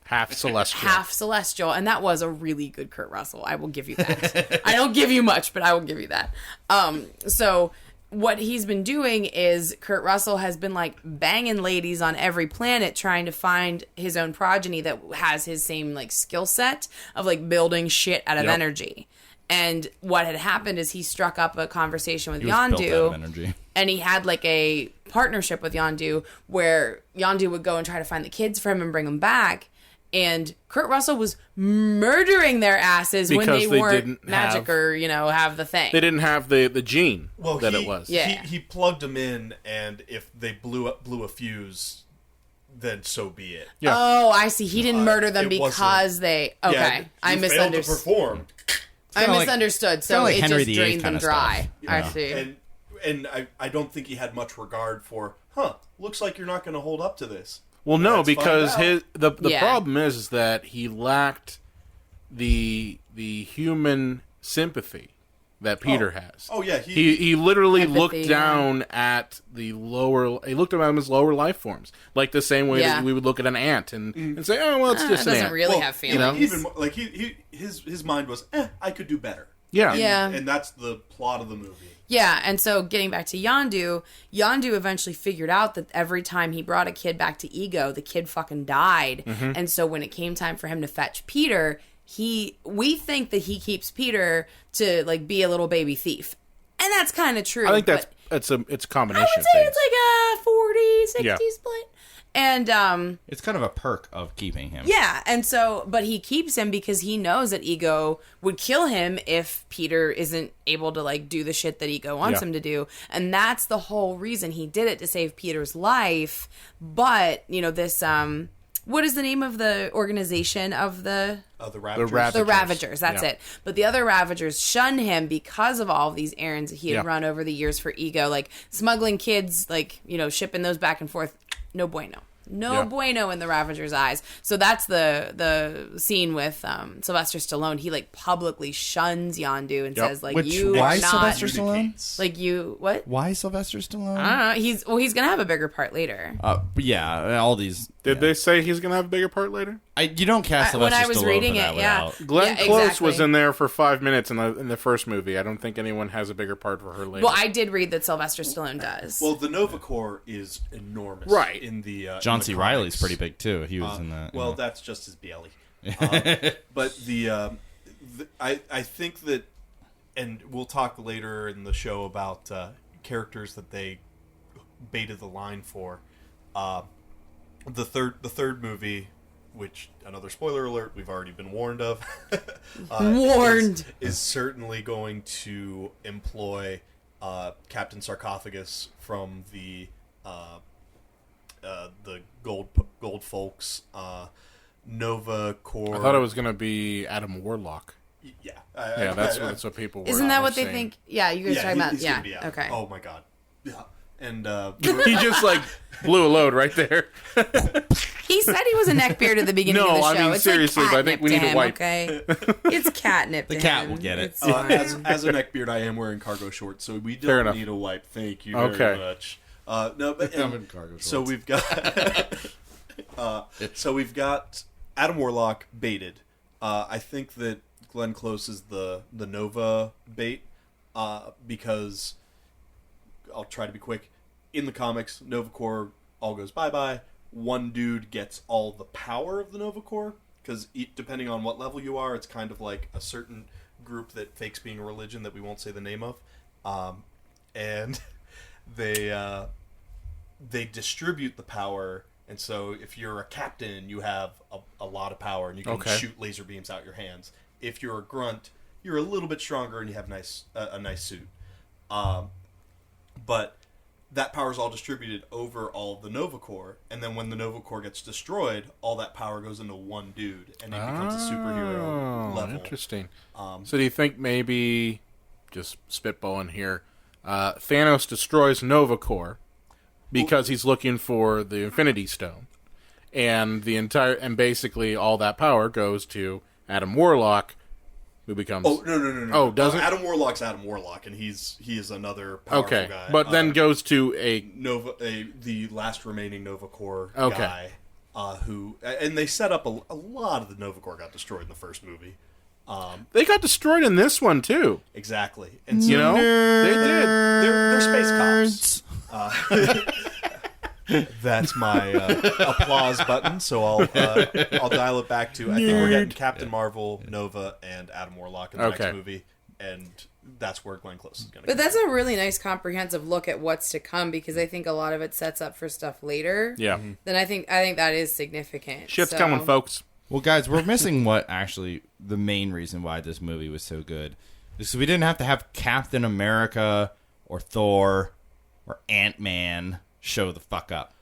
Half celestial. half celestial, and that was a really good Kurt Russell. I will give you that. I don't give you much, but I will give you that. So what he's been doing is Kurt Russell has been like banging ladies on every planet trying to find his own progeny that has his same like skill set of like building shit out of Yep. energy. And what had happened is he struck up a conversation with He was built out Yondu, of energy. and he had like a partnership with Yondu where Yondu would go and try to find the kids for him and bring them back. And Kurt Russell was murdering their asses when Because they they weren't didn't magic have- or, have the thing. They didn't have the gene that it was. Yeah. He plugged them in, and if they blew a fuse, then so be it. Yeah. Oh, I see. He didn't murder them it wasn't- because they... Okay. Yeah, I he failed to misunderstood. perform. I kinda like- misunderstood. So like it Henry just VIII drained them kinda dry. stuff, I you know? see. And I don't think he had much regard for, looks like you're not going to hold up to this. Well, no, Let's because find out. the Yeah. problem is that he lacked the human sympathy that Peter has. Oh, yeah. He literally Empathy, looked yeah. down at the lower. He looked at them as lower life forms, like the same way Yeah. that we would look at an ant and say, "Oh, well, it's just it an doesn't ant." really Well, have you know, feelings. even more- like his mind was, I could do better. Yeah, Yeah. And that's the plot of the movie. Yeah, and so getting back to Yondu eventually figured out that every time he brought a kid back to Ego, the kid fucking died. Mm-hmm. And so when it came time for him to fetch Peter, we think that he keeps Peter to like be a little baby thief. And that's kind of true. I think but it's a I combination. would say thing. it's like a 40-60 Yeah. split. And It's kind of a perk of keeping him. yeah, and so, but he keeps him because he knows that Ego would kill him if Peter isn't able to, like, do the shit that Ego wants Yeah. him to do. And that's the whole reason he did it, to save Peter's life. But, this, what is the name of the organization of the... The Ravagers. The Ravagers, that's Yeah. it. But the other Ravagers shun him because of all of these errands that he had Yeah. run over the years for Ego, like smuggling kids, like, shipping those back and forth. No bueno. No Yeah. bueno in the Ravagers' eyes. So that's the scene with Sylvester Stallone. He like publicly shuns Yondu and Yep. says like, Which, you why are not Sylvester Stallone? like you what? Why Sylvester Stallone? I don't know. He's gonna have a bigger part later. Yeah, all these. Did they say he's going to have a bigger part later? You don't cast When Sylvester I was Stallone reading for that it, yeah. without. Glenn Yeah, Close exactly. was in there for 5 minutes in the first movie. I don't think anyone has a bigger part for her later. Well, I did read that Sylvester Stallone does. Well, the Nova Corps is enormous. Right. In the John in the C. comics. Riley's pretty big too. He was in that. Well, that's just his belly. But I think that, and we'll talk later in the show about characters that they baited the line for. The third movie, which, another spoiler alert, we've already been warned of. Warned. is certainly going to employ Captain Sarcophagus from the Gold Folks, Nova Corps. I thought it was going to be Adam Warlock. Yeah, Yeah, that's what people were. Isn't that what they saying. think? Yeah, you guys talking about? he's Yeah. gonna be out. Okay. Oh my god. Yeah, and He just like blew a load right there. He said he was a neckbeard at the beginning No, of the show. I mean, it's seriously, like but I think we catnip need to him, wipe. Okay, it's catnip. The to cat him. will get it. It's fine. As a neckbeard, I am wearing cargo shorts, so we Fair don't enough. need a wipe. Thank you Okay. very much. No, but I'm in cargo shorts. so we've got Adam Warlock baited. I think that Glenn Close is the Nova bait because I'll try to be quick. In the comics, Nova Corps all goes bye-bye. One dude gets all the power of the Nova Corps, because depending on what level you are, it's kind of like a certain group that fakes being a religion that we won't say the name of. And they distribute the power, and so if you're a captain, you have a lot of power, and you can shoot laser beams out your hands. If you're a grunt, you're a little bit stronger, and you have a nice suit. But that power is all distributed over all of the Nova Corps, and then when the Nova Corps gets destroyed, all that power goes into one dude, and he becomes a superhero level. Interesting. So do you think maybe, just spitballing here, Thanos destroys Nova Corps because he's looking for the Infinity Stone, and basically all that power goes to Adam Warlock, who becomes... Oh, no. Oh, does it? Adam Warlock's Adam Warlock, and he is another powerful guy. But then goes to the last remaining Nova Corps guy, and they set up a lot of the Nova Corps got destroyed in the first movie. They got destroyed in this one, too. Exactly. And so, You know? They did. They're space cops. That's my applause button, so I'll dial it back to, I think we're getting Captain Marvel, Nova, and Adam Warlock in the next movie, and that's where Glenn Close is going to But that's a really nice comprehensive look at what's to come, because I think a lot of it sets up for stuff later. Yeah. Then I think that is significant. Shit's coming, folks. Well, guys, we're missing what actually the main reason why this movie was so good. Is we didn't have to have Captain America or Thor or Ant-Man show the fuck up.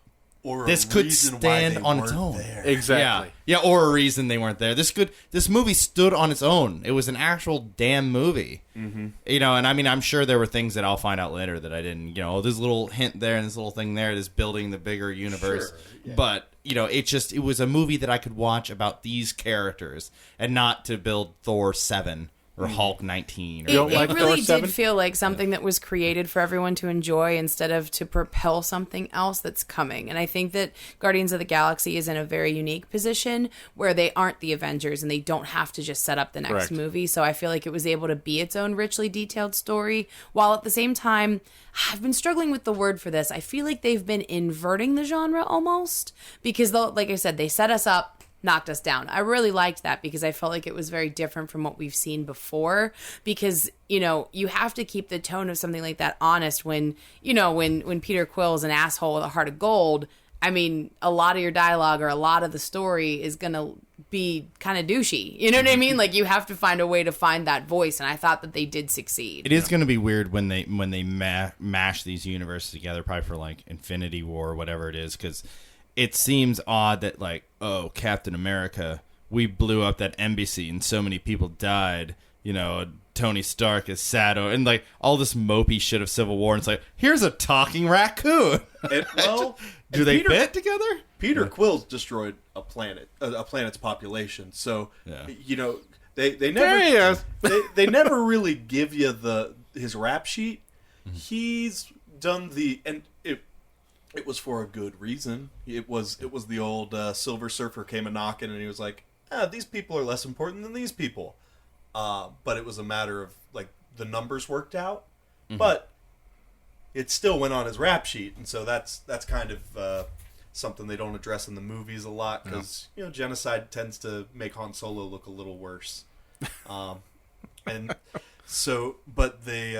Or this could stand on its own. There. Exactly. Yeah, or a reason they weren't there. This movie stood on its own. It was an actual damn movie. Mm-hmm. You know, and I mean, I'm sure there were things that I'll find out later that I didn't, this little hint there and this little thing there, this building the bigger universe. Sure, yeah. But, it was a movie that I could watch about these characters and not to build Thor 7 or Hulk 19. It really did feel like something that was created for everyone to enjoy instead of to propel something else that's coming. And I think that Guardians of the Galaxy is in a very unique position where they aren't the Avengers and they don't have to just set up the next movie. So I feel like it was able to be its own richly detailed story, while at the same time, I've been struggling with the word for this. I feel like they've been inverting the genre almost, because like I said, they set us up, knocked us down. I really liked that because I felt like it was very different from what we've seen before, because you have to keep the tone of something like that honest when Peter Quill's an asshole with a heart of gold. I mean, a lot of your dialogue or a lot of the story is going to be kind of douchey. You know what I mean? Like, you have to find a way to find that voice, and I thought that they did succeed. It is going to be weird when they mash these universes together, probably for like Infinity War or whatever it is, because it seems odd that, like, oh, Captain America, we blew up that embassy and so many people died. Tony Stark is sad, and like all this mopey shit of Civil War. And it's like, here's a talking raccoon. Do they fit together? Peter Quill's destroyed a planet's population. So they never they never really give you his rap sheet. Mm-hmm. He's done it was for a good reason. It was the old Silver Surfer came a knocking, and he was like, these people are less important than these people. But it was a matter of, like, the numbers worked out. Mm-hmm. But it still went on his rap sheet, and so that's kind of something they don't address in the movies a lot, because genocide tends to make Han Solo look a little worse. And so, but they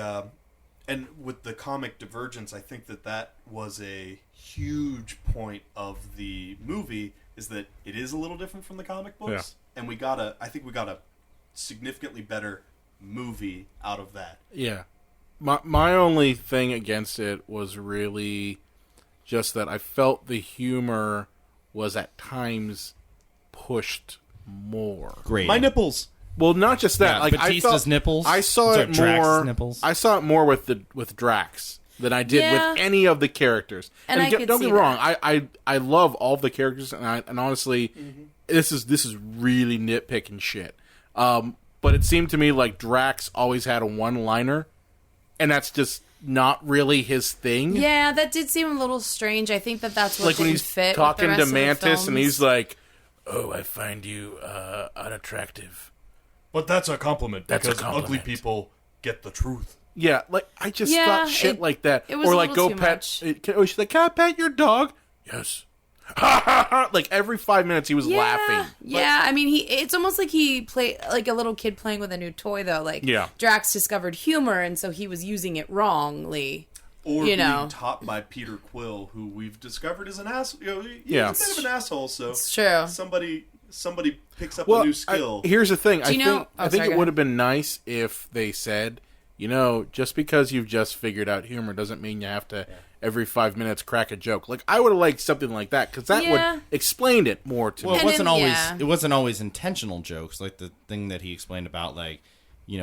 and with the comic divergence, I think that was a huge point of the movie, is that it is a little different from the comic books, and I think we got a significantly better movie out of that. Yeah. My only thing against it was really just that I felt the humor was at times pushed more. Great. My nipples. Well, not just that. Yeah, like Batista's nipples. I saw it more. Drax's nipples. I saw it more with Drax. than I did with any of the characters. And I don't get me wrong, I love all of the characters, and honestly, this is really nitpicking shit. But it seemed to me like Drax always had a one-liner, and that's just not really his thing. Yeah, that did seem a little strange. I think that's what like when he's fit talking with the to rest Mantis, of the and he's films. like, "Oh, I find you unattractive." But that's a compliment That's a because ugly compliment. people get the truth. Yeah, like I just Yeah, thought shit like that. it was or a like little go too pet. much. She's like, "Can I pet your dog?" Yes. Like every 5 minutes he was laughing. Yeah, I mean, it's almost like he played like a little kid playing with a new toy, though. Like, Drax discovered humor, and so he was using it wrongly. Or you being know, taught by Peter Quill, who we've discovered is an asshole. You know, he's Yeah. a bit of an asshole. So it's true. Somebody picks up a new skill. Here's the thing. I think sorry, it would have been nice if they said, just because you've just figured out humor doesn't mean you have to every 5 minutes crack a joke. Like I would have liked something like that because that would explain it more to me. Well, it wasn't always intentional jokes. Like the thing that he explained about like,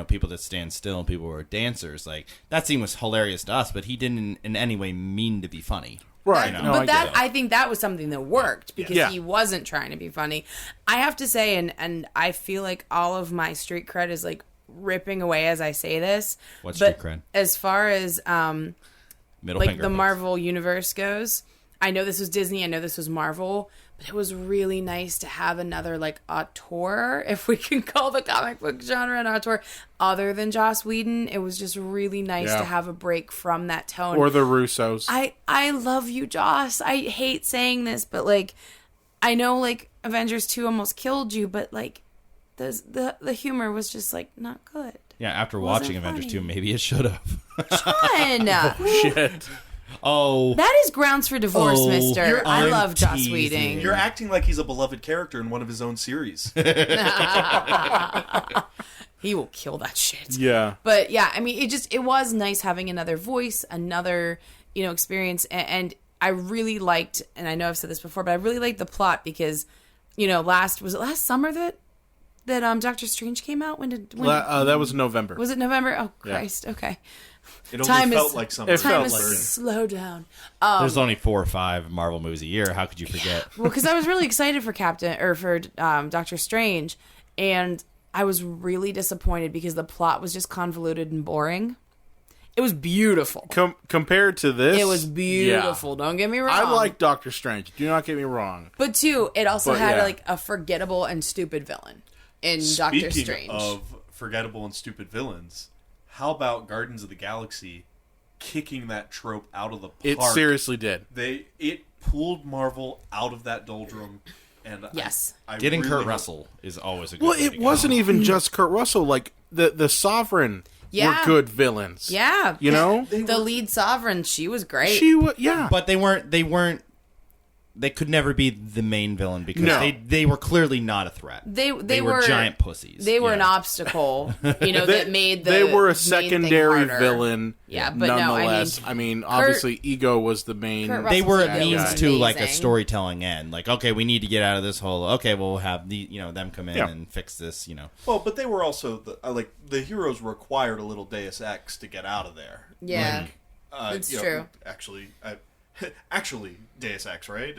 people that stand still and people who are dancers. Like that scene was hilarious to us, but he didn't in any way mean to be funny. Right. But I think that was something that worked because he wasn't trying to be funny. I have to say, and I feel like all of my street cred is ripping away as I say this. What street cred? As far as Middle finger the picks. Marvel universe goes, I know this was Disney, I know this was Marvel, but it was really nice to have another auteur, if we can call the comic book genre an auteur, other than Joss Whedon. It was just really nice to have a break from that tone. Or the Russos. I love you, Joss. I hate saying this, but I know Avengers 2 almost killed you, but the humor was just not good. Yeah, after watching Avengers 2, maybe it should have. John! Shit. Oh. That is grounds for divorce, mister. I love Joss teasing. Whedon. You're acting like he's a beloved character in one of his own series. He will kill that shit. Yeah. But yeah, I mean, it was nice having another voice, another, experience. And I really liked, and I know I've said this before, but I really liked the plot because, was it last summer that Doctor Strange came out? That was November. Was it November? Oh, Christ. Yeah. Okay. It only felt like summer. Slow down. There's only 4 or 5 Marvel movies a year. How could you forget? Well, because I was really excited for Doctor Strange, and I was really disappointed because the plot was just convoluted and boring. It was beautiful. Compared to this, it was beautiful. Don't get me wrong. I like Doctor Strange. Do not get me wrong. But too, it also had a forgettable and stupid villain in Doctor Strange. Speaking of forgettable and stupid villains, how about Guardians of the Galaxy kicking that trope out of the park? It seriously did. It pulled Marvel out of that doldrum. And yes, getting Kurt Russell is always a good way to go. Wasn't even just Kurt Russell. Like the Sovereign were good villains. Yeah, the lead Sovereign, she was great. But they weren't. They could never be the main villain because they were clearly not a threat. They were giant pussies. They were an obstacle, that made the. They were a secondary villain. Yeah, but nonetheless, no, I mean, obviously, Ego was the main. They were a means to a storytelling end. Like, okay, we need to get out of this hole. Okay, we'll have them come in and fix this. Well, but they were also the heroes required a little Deus Ex to get out of there. Yeah, it's true. Actually, Deus Ex, right?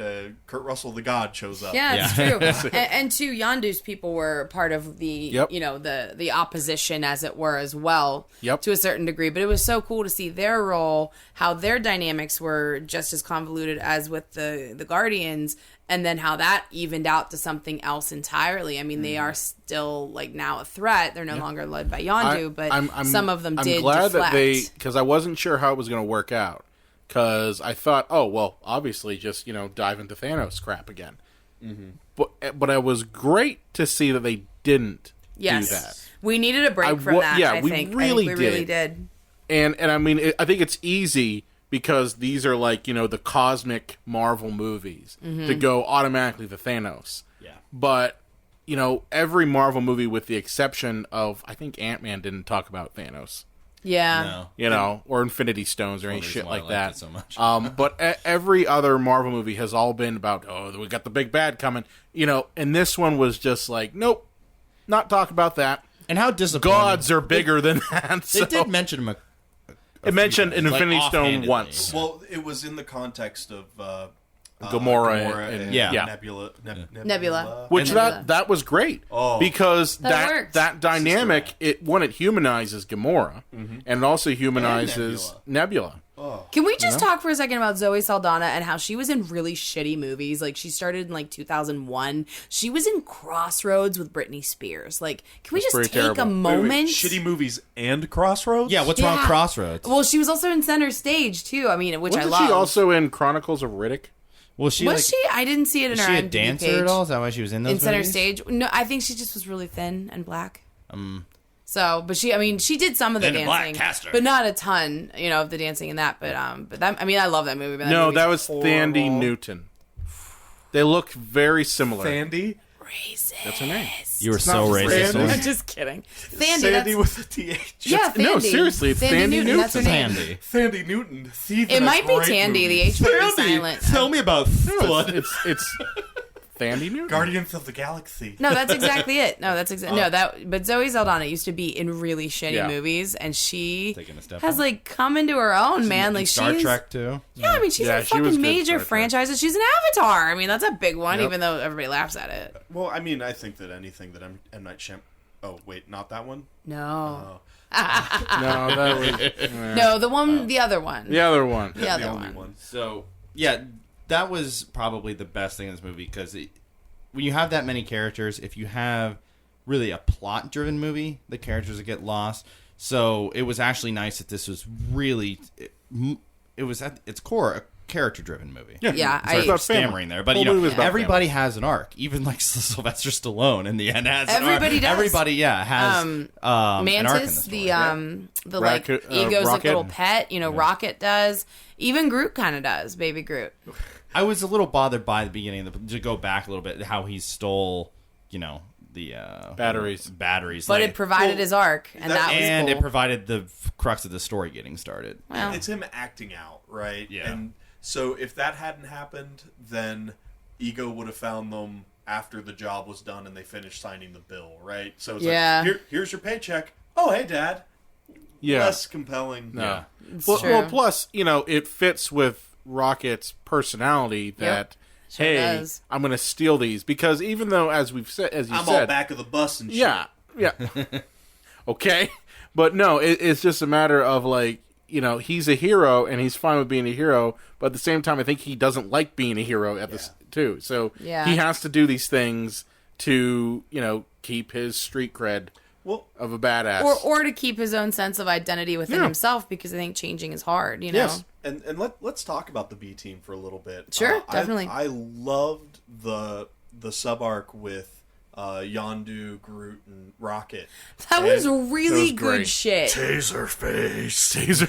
Kurt Russell, the God, shows up. Yeah, it's true. and too, Yondu's people were part of the, the opposition, as it were, as well, to a certain degree. But it was so cool to see their role, how their dynamics were just as convoluted as with the Guardians, and then how that evened out to something else entirely. I mean, they are still now a threat. They're no longer led by Yondu, but some of them did. I'm glad that because I wasn't sure how it was going to work out. Because I thought, obviously just, dive into Thanos crap again. Mm-hmm. But it was great to see that they didn't do that. We needed a break from that, I think. We really did. And I mean, I think it's easy because these are the cosmic Marvel movies to go automatically to Thanos. Yeah. But, every Marvel movie with the exception of, I think Ant-Man didn't talk about Thanos. Yeah. Or Infinity Stones or any shit like that. So much. But every other Marvel movie has all been about, we got the big bad coming. And this one was just nope, not talk about that. And how disappointing. Gods are bigger than that. They did mention him It mentioned an Like, Infinity Stone offhandedly. once. Well, it was in the context of Gamora and yeah. Nebula. Which Nebula. that was great because That worked. that dynamic it humanizes Gamora and it also humanizes Nebula. Can we just talk for a second about Zoe Saldana and how she was in really shitty movies? Like, she started in, like, 2001. She was in Crossroads with Britney Spears. Like, can we That's just pretty take terrible. a moment? Shitty movies and Crossroads? Yeah, what's wrong with Crossroads? Well, she was also in Center Stage, too. I mean, which I Wasn't love. she also in Chronicles of Riddick? Was she Was she? I didn't see it in is her she a IMDb dancer page. at all? Is that why she was in those In Center movies? Stage? No, I think she just was really thin and black. So, but she did some of the Thin and black, dancing, cast her. but not a ton, of the dancing in that. But that, I love that movie. But No, movie's that was horrible. Thandie Newton. They look very similar. Sandy? Racist. That's her name. You were It's so not racist. Sandy. I'm just kidding. Thandie. Sandy that's, with a TH. yeah, Thandie. No, seriously, it's Thandie Newton. That's her Newton. name. Handy. Sandy Newton. It might be Tandy. The H word is silent. Tell me about blood. It's Thandie Newton. Guardians of the Galaxy. No, that's exactly it. No, that's exactly But Zoe Saldana used to be in really shitty Yeah. movies, and she Taking a step has up. like come into her own, man. Like Star she's Trek too. Yeah, I mean she's Yeah, in she was fucking good in major Star Trek. franchises. She's an Avatar. I mean that's a big one, Yep. even though everybody laughs at it. Well, I mean, I think that anything that M. Night Shyamalan... Oh, wait, not that one? No, No, that was no, the other one, the other one. the other The only one. one. So yeah, that was probably the best thing in this movie because when you have that many characters, if you have really a plot-driven movie, the characters would get lost. So it was actually nice that this was really it was at its core a character-driven movie. Yeah, Sorry, I- about stammering family. there, but Whole movie was about everybody has an arc. Even like Sylvester Stallone in the end has an arc. Everybody does. Everybody, has an arc in Mantis, the the story. the like Rocket- ego's like Rocket. little pet. Rocket does. Even Groot kind of does. Baby Groot. I was a little bothered by the beginning to go back a little bit how he stole, the Batteries. But it provided his arc, and that was and cool. it provided the crux of the story getting started. Well, It's him acting out, right? Yeah. And so if that hadn't happened, then Ego would have found them after the job was done and they finished signing the bill, right? So it's Yeah. like, here's your paycheck. Oh, hey, Dad. Yeah. Less compelling. No. Yeah. it's Well, true. well, plus, it fits with Rocket's personality that, Sure hey, does. I'm going to steal these. Because even though, as you I'm all said, back of the bus and shit. yeah, okay. But no, it's just a matter of like, he's a hero and he's fine with being a hero. But at the same time, I think he doesn't like being a hero at this too. So Yeah. he has to do these things to, keep his street cred Well, of a badass. or to keep his own sense of identity within Yeah. himself, because I think changing is hard. Yes. and let's talk about the B team for a little bit. Sure, definitely. I loved the sub arc with Yondu, Groot, and Rocket. That was And really that was good great. shit. Taserface.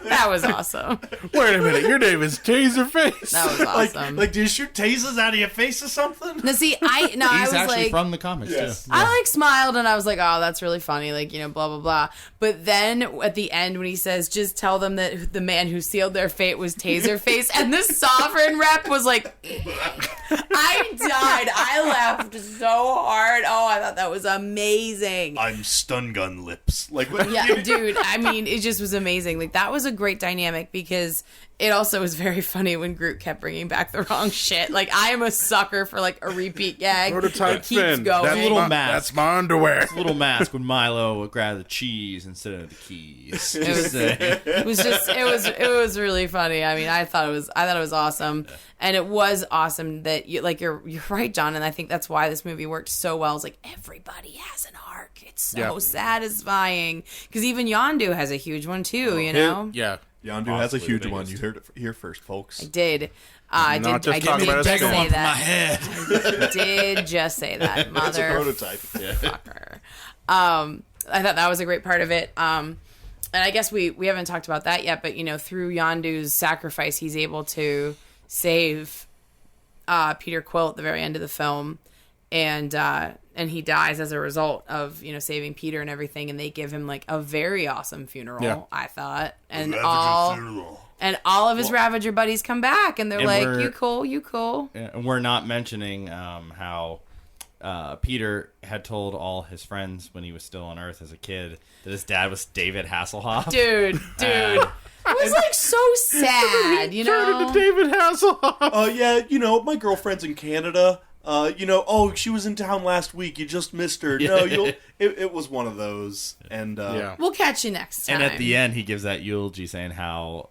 That was awesome. Wait a minute, your name is Taserface. That was awesome. Like, do you shoot tasers out of your face or something? Now, see, I He's was actually like, from the comics Yes. too. I smiled and I was like, oh, that's really funny, like, blah blah blah. But then at the end when he says, just tell them that the man who sealed their fate was Taserface, and the Sovereign rep was like, I died. I laughed so hard. Oh, I thought that was amazing. I'm stun gun lips. Like, what? Yeah, dude, I mean, it just was amazing. Like, that was a great dynamic, because it also was very funny when Groot kept bringing back the wrong shit. Like, I am a sucker for, like, a repeat gag. Prototype It keeps Finn. going. That's Little my, mask. That's my underwear. Little mask when Milo would grab the cheese instead of the keys. It was, it was really funny. I mean, I thought it was awesome, and it was awesome that you're right, John, and I think that's why this movie worked so well. It's like everybody has an arc. It's so satisfying, because even Yondu has a huge one too. Yeah. Yondu has a huge one. You heard it here first, folks. I did. I Not did. just I talking did about just his say head. that. I did just say that, It's a mother. prototype. Fucker. I thought that was a great part of it. And I guess we haven't talked about that yet, but through Yondu's sacrifice, he's able to save Peter Quill at the very end of the film, and he dies as a result of saving Peter and everything. And they give him like a very awesome funeral, Yeah. I thought, and all of his Ravager buddies come back, and they're And like, we're- "You cool, you cool." Yeah, and we're not mentioning how Peter had told all his friends when he was still on Earth as a kid that his dad was David Hasselhoff. Dude. It was like so sad, you know? David Hasselhoff. Yeah, my girlfriend's in Canada. She was in town last week. You just missed her. No, it was one of those. And we'll catch you next time. And at the end, he gives that eulogy saying how,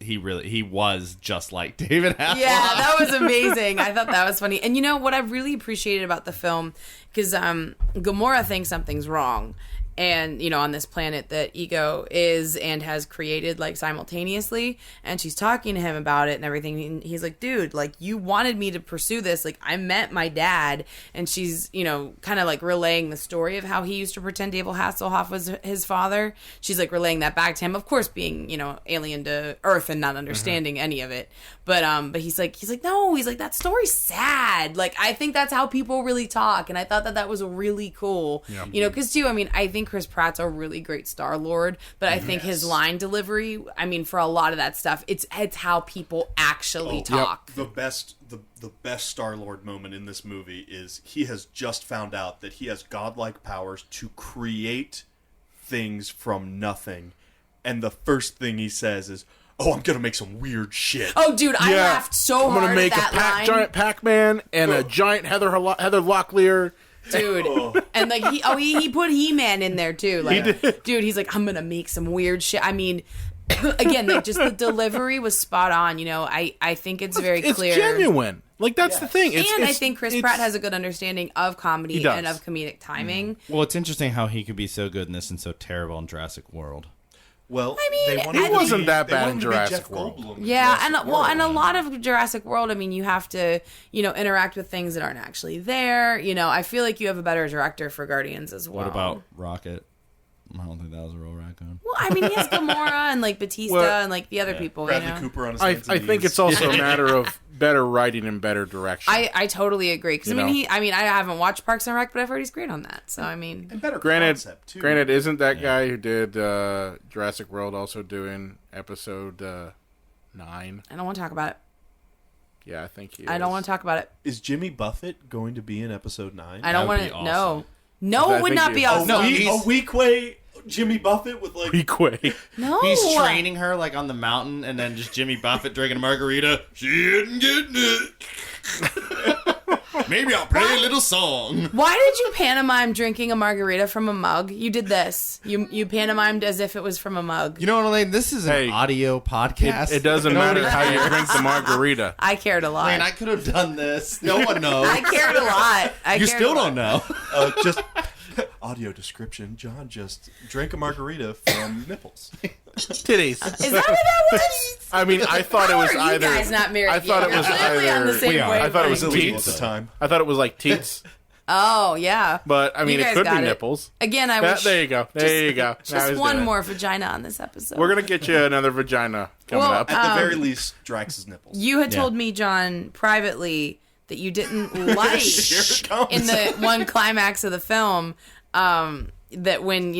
he was just like David Hasselhoff. Yeah, that was amazing. I thought that was funny. And you know what I really appreciated about the film, because Gamora thinks something's wrong. And, on this planet that Ego is and has created, like, simultaneously. And she's talking to him about it and everything. And he's like, dude, like, you wanted me to pursue this. Like, I met my dad. And she's, kind of, like, relaying the story of how he used to pretend David Hasselhoff was his father. She's, like, relaying that back to him. Of course, being, alien to Earth and not understanding any of it. But he's like, no. He's like, that story's sad. Like, I think that's how people really talk. And I thought that was really cool. Yeah. Because, too, I think Chris Pratt's a really great Star-Lord, but I think his line delivery, for a lot of that stuff, it's how people actually talk. Yep. The best Star-Lord moment in this movie is he has just found out that he has godlike powers to create things from nothing, and the first thing he says is, "Oh, I'm gonna make some weird shit." Oh, dude, I laughed so hard I'm gonna make at that line. giant Pac-Man and a giant Heather Locklear. Dude, and like he put He-Man in there too. Like, dude, he's like, I'm gonna make some weird shit. Again, like just the delivery was spot on. I think it's very clear. It's genuine. Like that's the thing. I think Chris Pratt has a good understanding of comedy and of comedic timing. Well, it's interesting how he could be so good in this and so terrible in Jurassic World. Well, he wasn't that bad in Jurassic World. Yeah, and a lot of Jurassic World, you have to, interact with things that aren't actually there. I feel like you have a better director for Guardians as well. What about Rocket? I don't think that was a real raccoon. Well, he has Gamora and like Batista and like the other people. Bradley Cooper on his I think it's also a matter of better writing and better direction. I totally agree because I haven't watched Parks and Rec, but I've heard he's great on that. So and better granted, concept too. Granted, isn't that guy who did Jurassic World also doing episode 9? I don't want to talk about it. Yeah, I think he is. I don't want to talk about it. Is Jimmy Buffett going to be in episode 9? I don't want to. Awesome. No, it would not be awesome. A weak way. Jimmy Buffett with like Weequay. No, he's training her like on the mountain, and then just Jimmy Buffett drinking a margarita. She isn't getting it. Maybe I'll play a little song. Why did you pantomime drinking a margarita from a mug? You did this. You pantomimed as if it was from a mug. You know what, Elaine? This is an audio podcast. It doesn't matter how you drink the margarita. I cared a lot. Elaine, I could have done this. No one knows. I cared a lot. You still don't know. Just audio description. John just drank a margarita from nipples. Titties. Is that what that was? I thought it was How are either. You guys not married I thought yet? it was You're either. on the same I thought it was illegal teats at the time. I thought it was like teats. Oh yeah. But You it guys could be got it. nipples. Again, I wish. There you go. There you go. Now Just he's one doing it. more vagina on this episode. We're gonna get you another vagina coming up. At the very least, Drax's nipples. You had told me, John, privately that you didn't like in the one climax of the film that when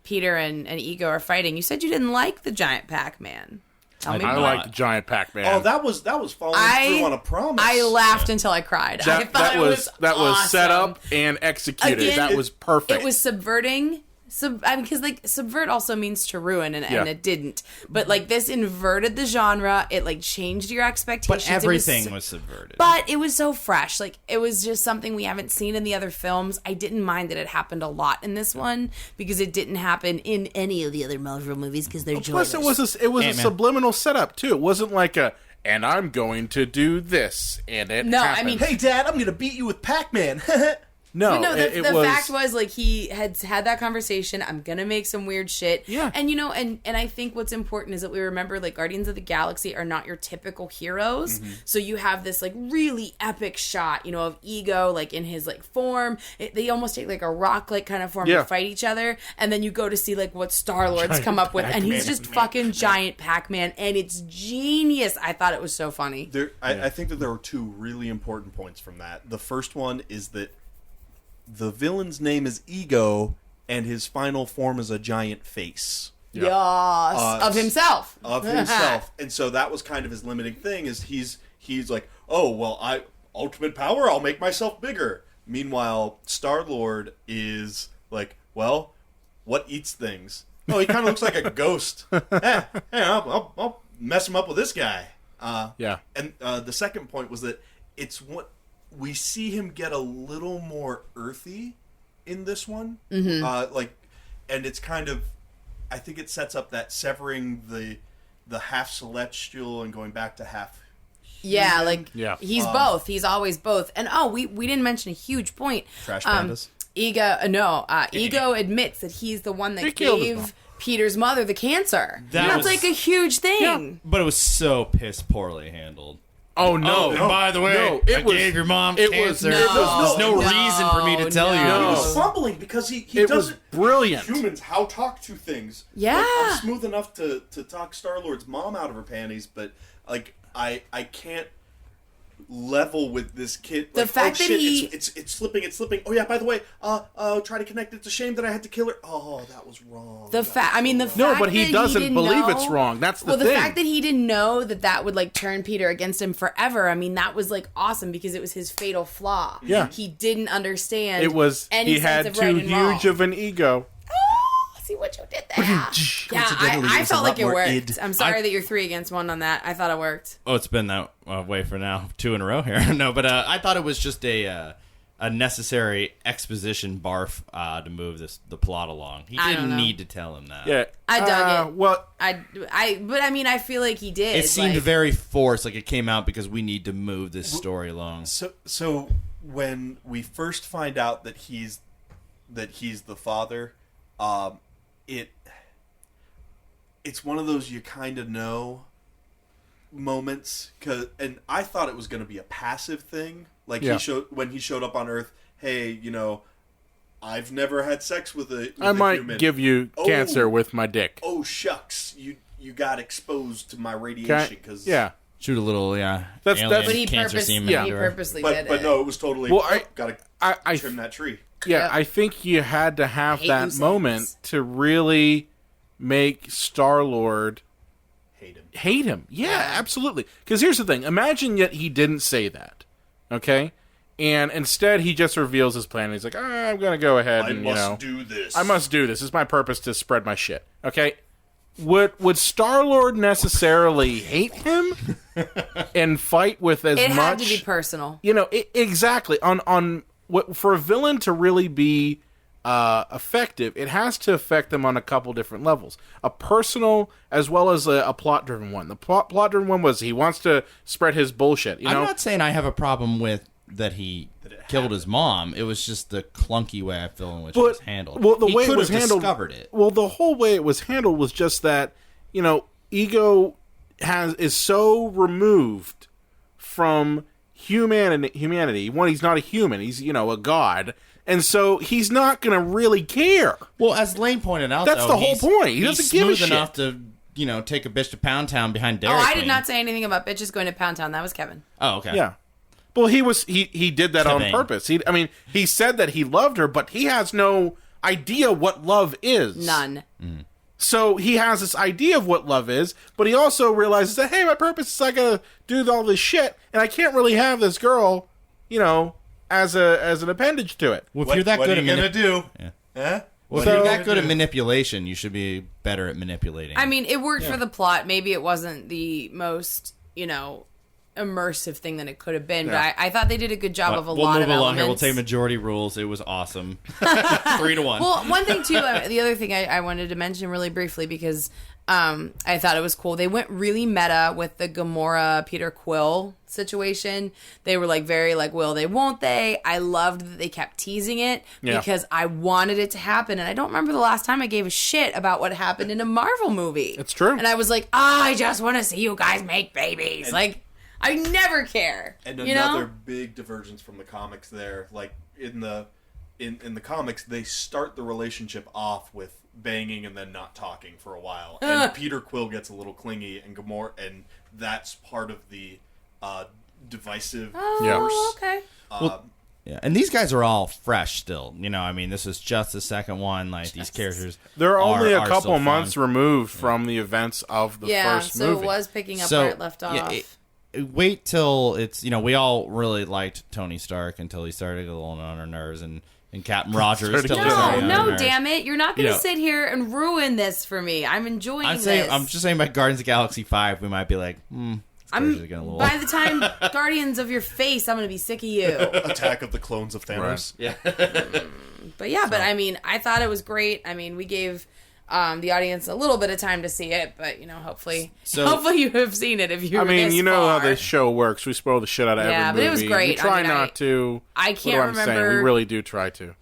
Peter and Ego are fighting, you said you didn't like the giant Pac-Man. I like the giant Pac-Man. Oh, that was following through on a promise. I laughed until I cried. I thought that was awesome. set up and executed. Again, that was perfect. It was subverting. Because subvert also means to ruin, and it didn't. But like this inverted the genre. It like changed your expectations. But everything was subverted. But it was so fresh. Like it was just something we haven't seen in the other films. I didn't mind that it happened a lot in this one because it didn't happen in any of the other Marvel movies because they're joyless. Plus, it was a subliminal setup too. It wasn't like and I'm going to do this and it. No, happened. Hey, Dad, I'm going to beat you with Pac-Man. No, the fact was like he had that conversation. I'm gonna make some weird shit. Yeah, and and I think what's important is that we remember like Guardians of the Galaxy are not your typical heroes. Mm-hmm. So you have this like really epic shot, of Ego like in his like form. They almost take like a rock like kind of form to fight each other, and then you go to see like what Star-Lord's come up with, and he's just fucking giant Pac-Man, and it's genius. I thought it was so funny. I think that there were two really important points from that. The first one is that the villain's name is Ego, and his final form is a giant face. Yes, of himself. Of himself. And so that was kind of his limiting thing, is he's like, oh, well, ultimate power, I'll make myself bigger. Meanwhile, Star-Lord is like, well, what eats things? Oh, he kind of looks like a ghost. I'll mess him up with this guy. And the second point was that it's what we see him get a little more earthy in this one. And it's kind of, I think it sets up that severing the half celestial and going back to half human. He's both. He's always both. And we didn't mention a huge point. Trash pandas. Ego admits that he's the one that gave Peter's mother the cancer. That's like a huge thing. But it was so piss poorly handled. Oh no! And by the way, I gave your mom cancer. There's no reason for me to tell you. He was fumbling because he it doesn't. was brilliant. Humans how talk to things. Yeah, like, I'm smooth enough to talk Star-Lord's mom out of her panties, but like I can't level with this kid. Like, the fact that it's slipping. Oh yeah, by the way, try to connect. It's a shame that I had to kill her. Oh, that was wrong. No, but he doesn't believe it's wrong. That's the thing. Well, the fact that he didn't know that would like turn Peter against him forever. I mean, that was like awesome because it was his fatal flaw. Yeah, he didn't understand. It was he had too huge of an ego. See what you did there. I felt like it worked. I'm sorry that you're 3 against 1 on that. I thought it worked. Oh, it's been that way for now, 2 in a row here. No, but I thought it was just a necessary exposition barf to move the plot along. He didn't need to tell him that. Yeah, I dug it. Well, but I mean, I feel like he did. It seemed very forced, like it came out because we need to move this story along. So when we first find out that he's the father, it's one of those you kind of know moments, and I thought it was going to be a passive thing. Like when he showed up on Earth, hey, I've never had sex with a human. Give you cancer with my dick. Oh shucks, you got exposed to my radiation because shoot a little But he purposely did it. But no, it was totally got to trim that tree. Yeah, I think you had to have that moment to really make Star-Lord hate him. Yeah, absolutely. Because here's the thing. Imagine yet he didn't say that, okay? And instead he just reveals his plan. He's like, I'm going to go ahead and, do this. I must do this. It's my purpose to spread my shit, okay? Would Star-Lord necessarily hate him and fight with as much? It had to be personal. Exactly. For a villain to really be effective, it has to affect them on a couple different levels. A personal as well as a plot-driven one. The plot-driven one was he wants to spread his bullshit. I'm not saying I have a problem with that he killed his mom. It was just the clunky way I feel in which it was handled. Well, the he way it could was have handled, discovered it. Well, the whole way it was handled was just that, ego is so removed from humanity. One, he's not a human. He's, a god. And so he's not going to really care. Well, as Lane pointed out, that's the whole point. He doesn't give a shit. He's smooth enough to, take a bitch to Pound Town behind Dairy Queen. I did not say anything about bitches going to Pound Town. That was Kevin. Oh, okay. Yeah. Well, he did that on purpose. He said that he loved her, but he has no idea what love is. None. Mm. So he has this idea of what love is, but he also realizes that, hey, my purpose is I gotta do all this shit, and I can't really have this girl, as an appendage to it. Well, if you're that good at gonna do? Yeah. Huh? Well, if you're that good at manipulation, you should be better at manipulating. I mean, it worked for the plot. Maybe it wasn't the most, immersive thing that it could have been, but I thought they did a good job of a lot of elements. We'll move along here. We'll take majority rules. It was awesome. 3-1. Well, one thing, too, the other thing I wanted to mention really briefly, because I thought it was cool. They went really meta with the Gamora Peter Quill situation. They were very will they, won't they? I loved that they kept teasing it because I wanted it to happen, and I don't remember the last time I gave a shit about what happened in a Marvel movie. It's true. And I was like, I just want to see you guys make babies. I never care. And another big divergence from the comics there. Like in the comics, they start the relationship off with banging and then not talking for a while. And Peter Quill gets a little clingy, and Gamora, and that's part of the divisive force. Oh, okay. Yeah, and these guys are all fresh still. This is just the second one. These characters, they're only a couple months removed from the events of the first movie. so it was picking up where it left off. wait till it's, we all really liked Tony Stark until he started to get a little on our nerves, and Captain Rogers still No, damn it. You're not going to sit here and ruin this for me. I'm enjoying this. I'm just saying by Guardians of the Galaxy 5, we might be like, by the time Guardians of your face, I'm going to be sick of you. Attack of the Clones of Thanos. Right. Yeah. But I mean, I thought it was great. I mean, we gave the audience a little bit of time to see it, but hopefully you have seen it if you're how this show works. We spoil the shit out of every movie. Yeah, but it was great. We try not to. I can't remember. Saying. We really do try to.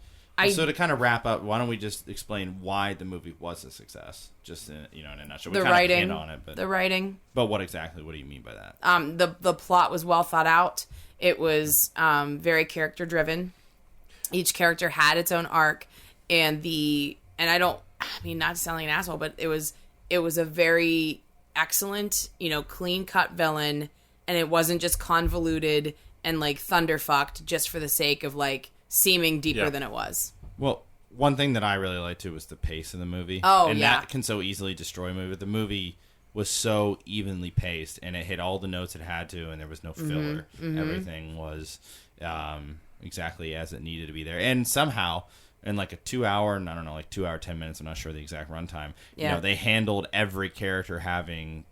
So to kind of wrap up, why don't we just explain why the movie was a success? Just in a nutshell. The writing on it, but the writing. But what do you mean by that? The plot was well thought out. It was very character driven. Each character had its own arc, and not to sound like an asshole, but it was a very excellent, clean cut villain, and it wasn't just convoluted and like thunderfucked just for the sake of like seeming deeper than it was. Well, one thing that I really liked too was the pace of the movie. Oh, and that can so easily destroy a movie. The movie was so evenly paced, and it hit all the notes it had to, and there was no filler. Mm-hmm. Everything was exactly as it needed to be there, and somehow in like a 2 hour, and I don't know, like 2 hour 10 minutes, I'm not sure the exact runtime. Yeah. They handled every character having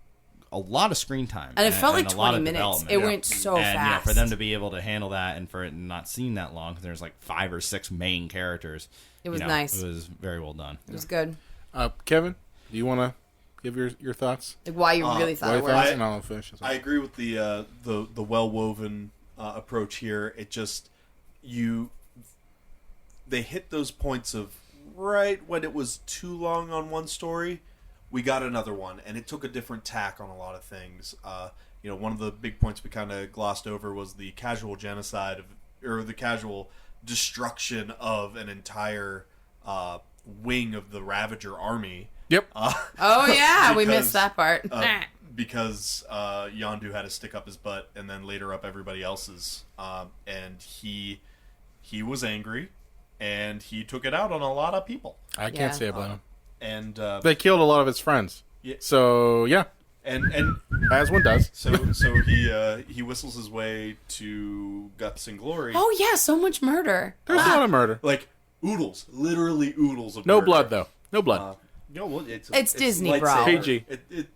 a lot of screen time, and it felt like 20 minutes. It went so fast. For them to be able to handle that, and for it not seem that long, because there's like 5 or 6 main characters. It was nice. It was very well done. It was good. Kevin, do you want to give your thoughts? Like why you really thought it worked? And I'll finish. I agree with the well woven approach here. It just they hit those points of right when it was too long on one story. We got another one, and it took a different tack on a lot of things. One of the big points we kind of glossed over was the casual genocide or the casual destruction of an entire wing of the Ravager army. Yep. We missed that part. Because Yondu had to stick up his butt and then later up everybody else's. And he was angry, and he took it out on a lot of people. I can't say about him. And they killed a lot of his friends. Yeah. So yeah, and as one does. So he whistles his way to guts and glory. Oh yeah, so much murder. There's a lot of murder. Like oodles, literally oodles of no murder. blood though. No blood. It's Disney, bro. PG.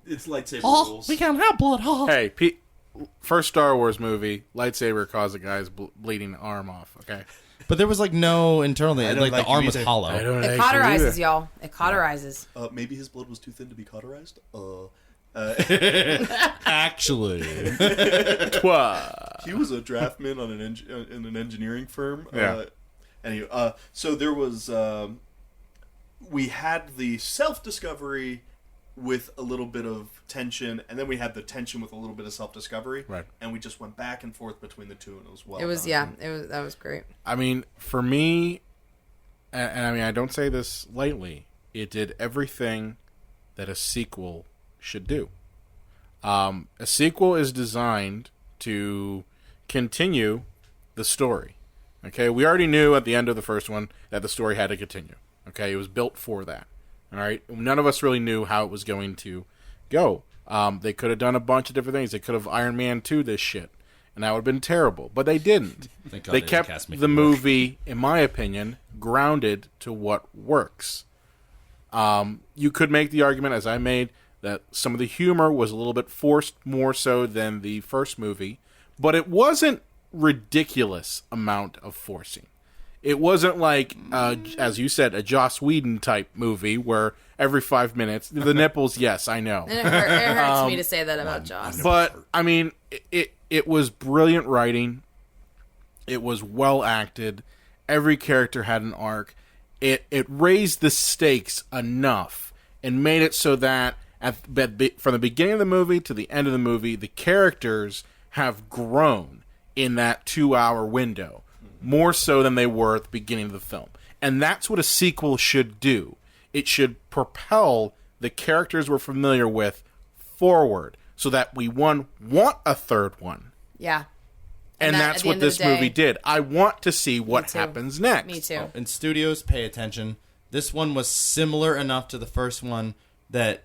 It's lightsaber rules. We can't have blood. Hey, first Star Wars movie, lightsaber caused a guy's bleeding arm off. Okay. But there was like no internal thing. Like the arm was hollow. It cauterizes, y'all. It cauterizes. Maybe his blood was too thin to be cauterized. Actually, he was a draftman on in an engineering firm. Yeah. Anyway, so there was we had the self-discovery with a little bit of tension, and then we had the tension with a little bit of self-discovery, right? And we just went back and forth between the two, and it was well. It was done. that was great. I mean, for me, and I mean, I don't say this lightly. It did everything that a sequel should do. A sequel is designed to continue the story. Okay, we already knew at the end of the first one that the story had to continue. Okay, it was built for that. All right, none of us really knew how it was going to go. They could have done a bunch of different things. They could have Iron Man 2 this shit, and that would have been terrible. But they didn't. They kept the movie, in my opinion, grounded to what works. You could make the argument, as I made, that some of the humor was a little bit forced more so than the first movie, but it wasn't ridiculous amount of forcing. It wasn't like, as you said, a Joss Whedon type movie where every 5 minutes, the nipples, yes, I know. And it hurts me to say that about Joss. But, I mean, it was brilliant writing. It was well acted. Every character had an arc. It raised the stakes enough and made it so that from the beginning of the movie to the end of the movie, the characters have grown in that 2 hour window. More so than they were at the beginning of the film. And that's what a sequel should do. It should propel the characters we're familiar with forward so that we, want a third one. Yeah. And that's what this movie did. I want to see what happens next. Me too. And studios, pay attention. This one was similar enough to the first one that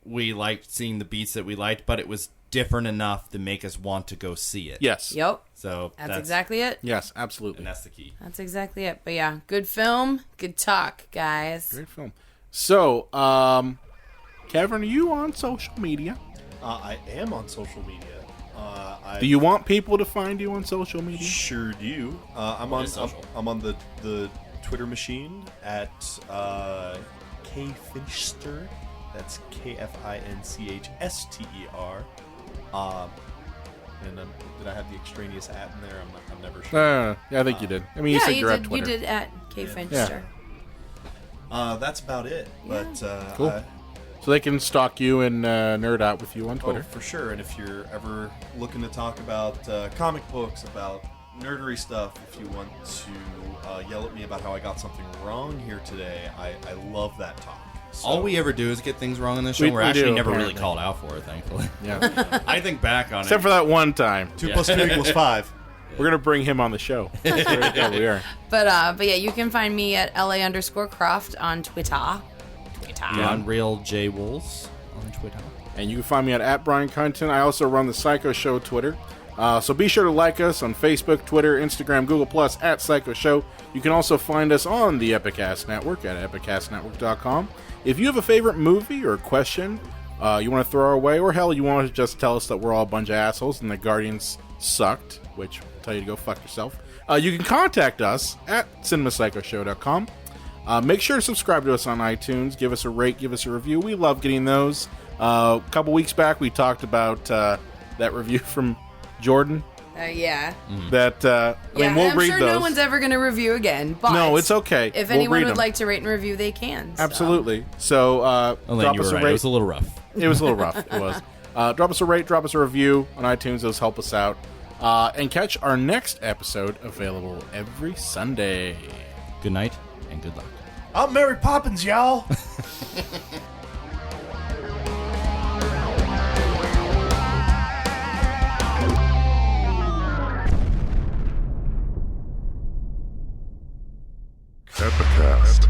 we liked seeing the beats that we liked, but it was different enough to make us want to go see it. Yes. Yep. So That's exactly it. Yes, absolutely. And that's the key. That's exactly it. But yeah, good film, good talk, guys. Great film. So, Kevin, are you on social media? I am on social media. Do you want people to find you on social media? Sure do. I'm on the Twitter machine at kfinchster. That's KFINCHSTER. And did I have the extraneous at in there? I'm never sure. Yeah, I think you did. I mean, you said you're at Twitter. You did at kfinchster. That's about it. But Cool. So they can stalk you and nerd out with you on Twitter. Oh, for sure. And if you're ever looking to talk about comic books, about nerdery stuff, if you want to yell at me about how I got something wrong here today, I love that talk. So, all we ever do is get things wrong on this show. We're actually never really called out for it, thankfully. Yeah. I think back on Except for that one time. 2 + 2 = 5. We're going to bring him on the show. Yeah, we are. But yeah, you can find me at LA_Croft on Twitter. Beyond Real J Wolves on Twitter. And you can find me at Brian Cunton. I also run the Psycho Show Twitter. So be sure to like us on Facebook, Twitter, Instagram, Google+, at Psycho Show. You can also find us on the Epicast Network at epicastnetwork.com. If you have a favorite movie or question you want to throw our way, or hell, you want to just tell us that we're all a bunch of assholes and the Guardians sucked, which will tell you to go fuck yourself, you can contact us at cinemapsychoshow.com. Make sure to subscribe to us on iTunes. Give us a rate, give us a review. We love getting those. A couple weeks back, we talked about that review from Jordan. Yeah. That I mean, we'll I'm read sure those. no one's ever going to review again. But no, it's okay. If We'll anyone read would them. like to rate and review, they can. So. Absolutely. So Elaine, drop you us were a right. rate. It was a little rough. It was a little rough. It was. Drop us a rate, drop us a review on iTunes. Those help us out. And catch our next episode, available every Sunday. Good night and good luck. I'm Mary Poppins, y'all. Epicast.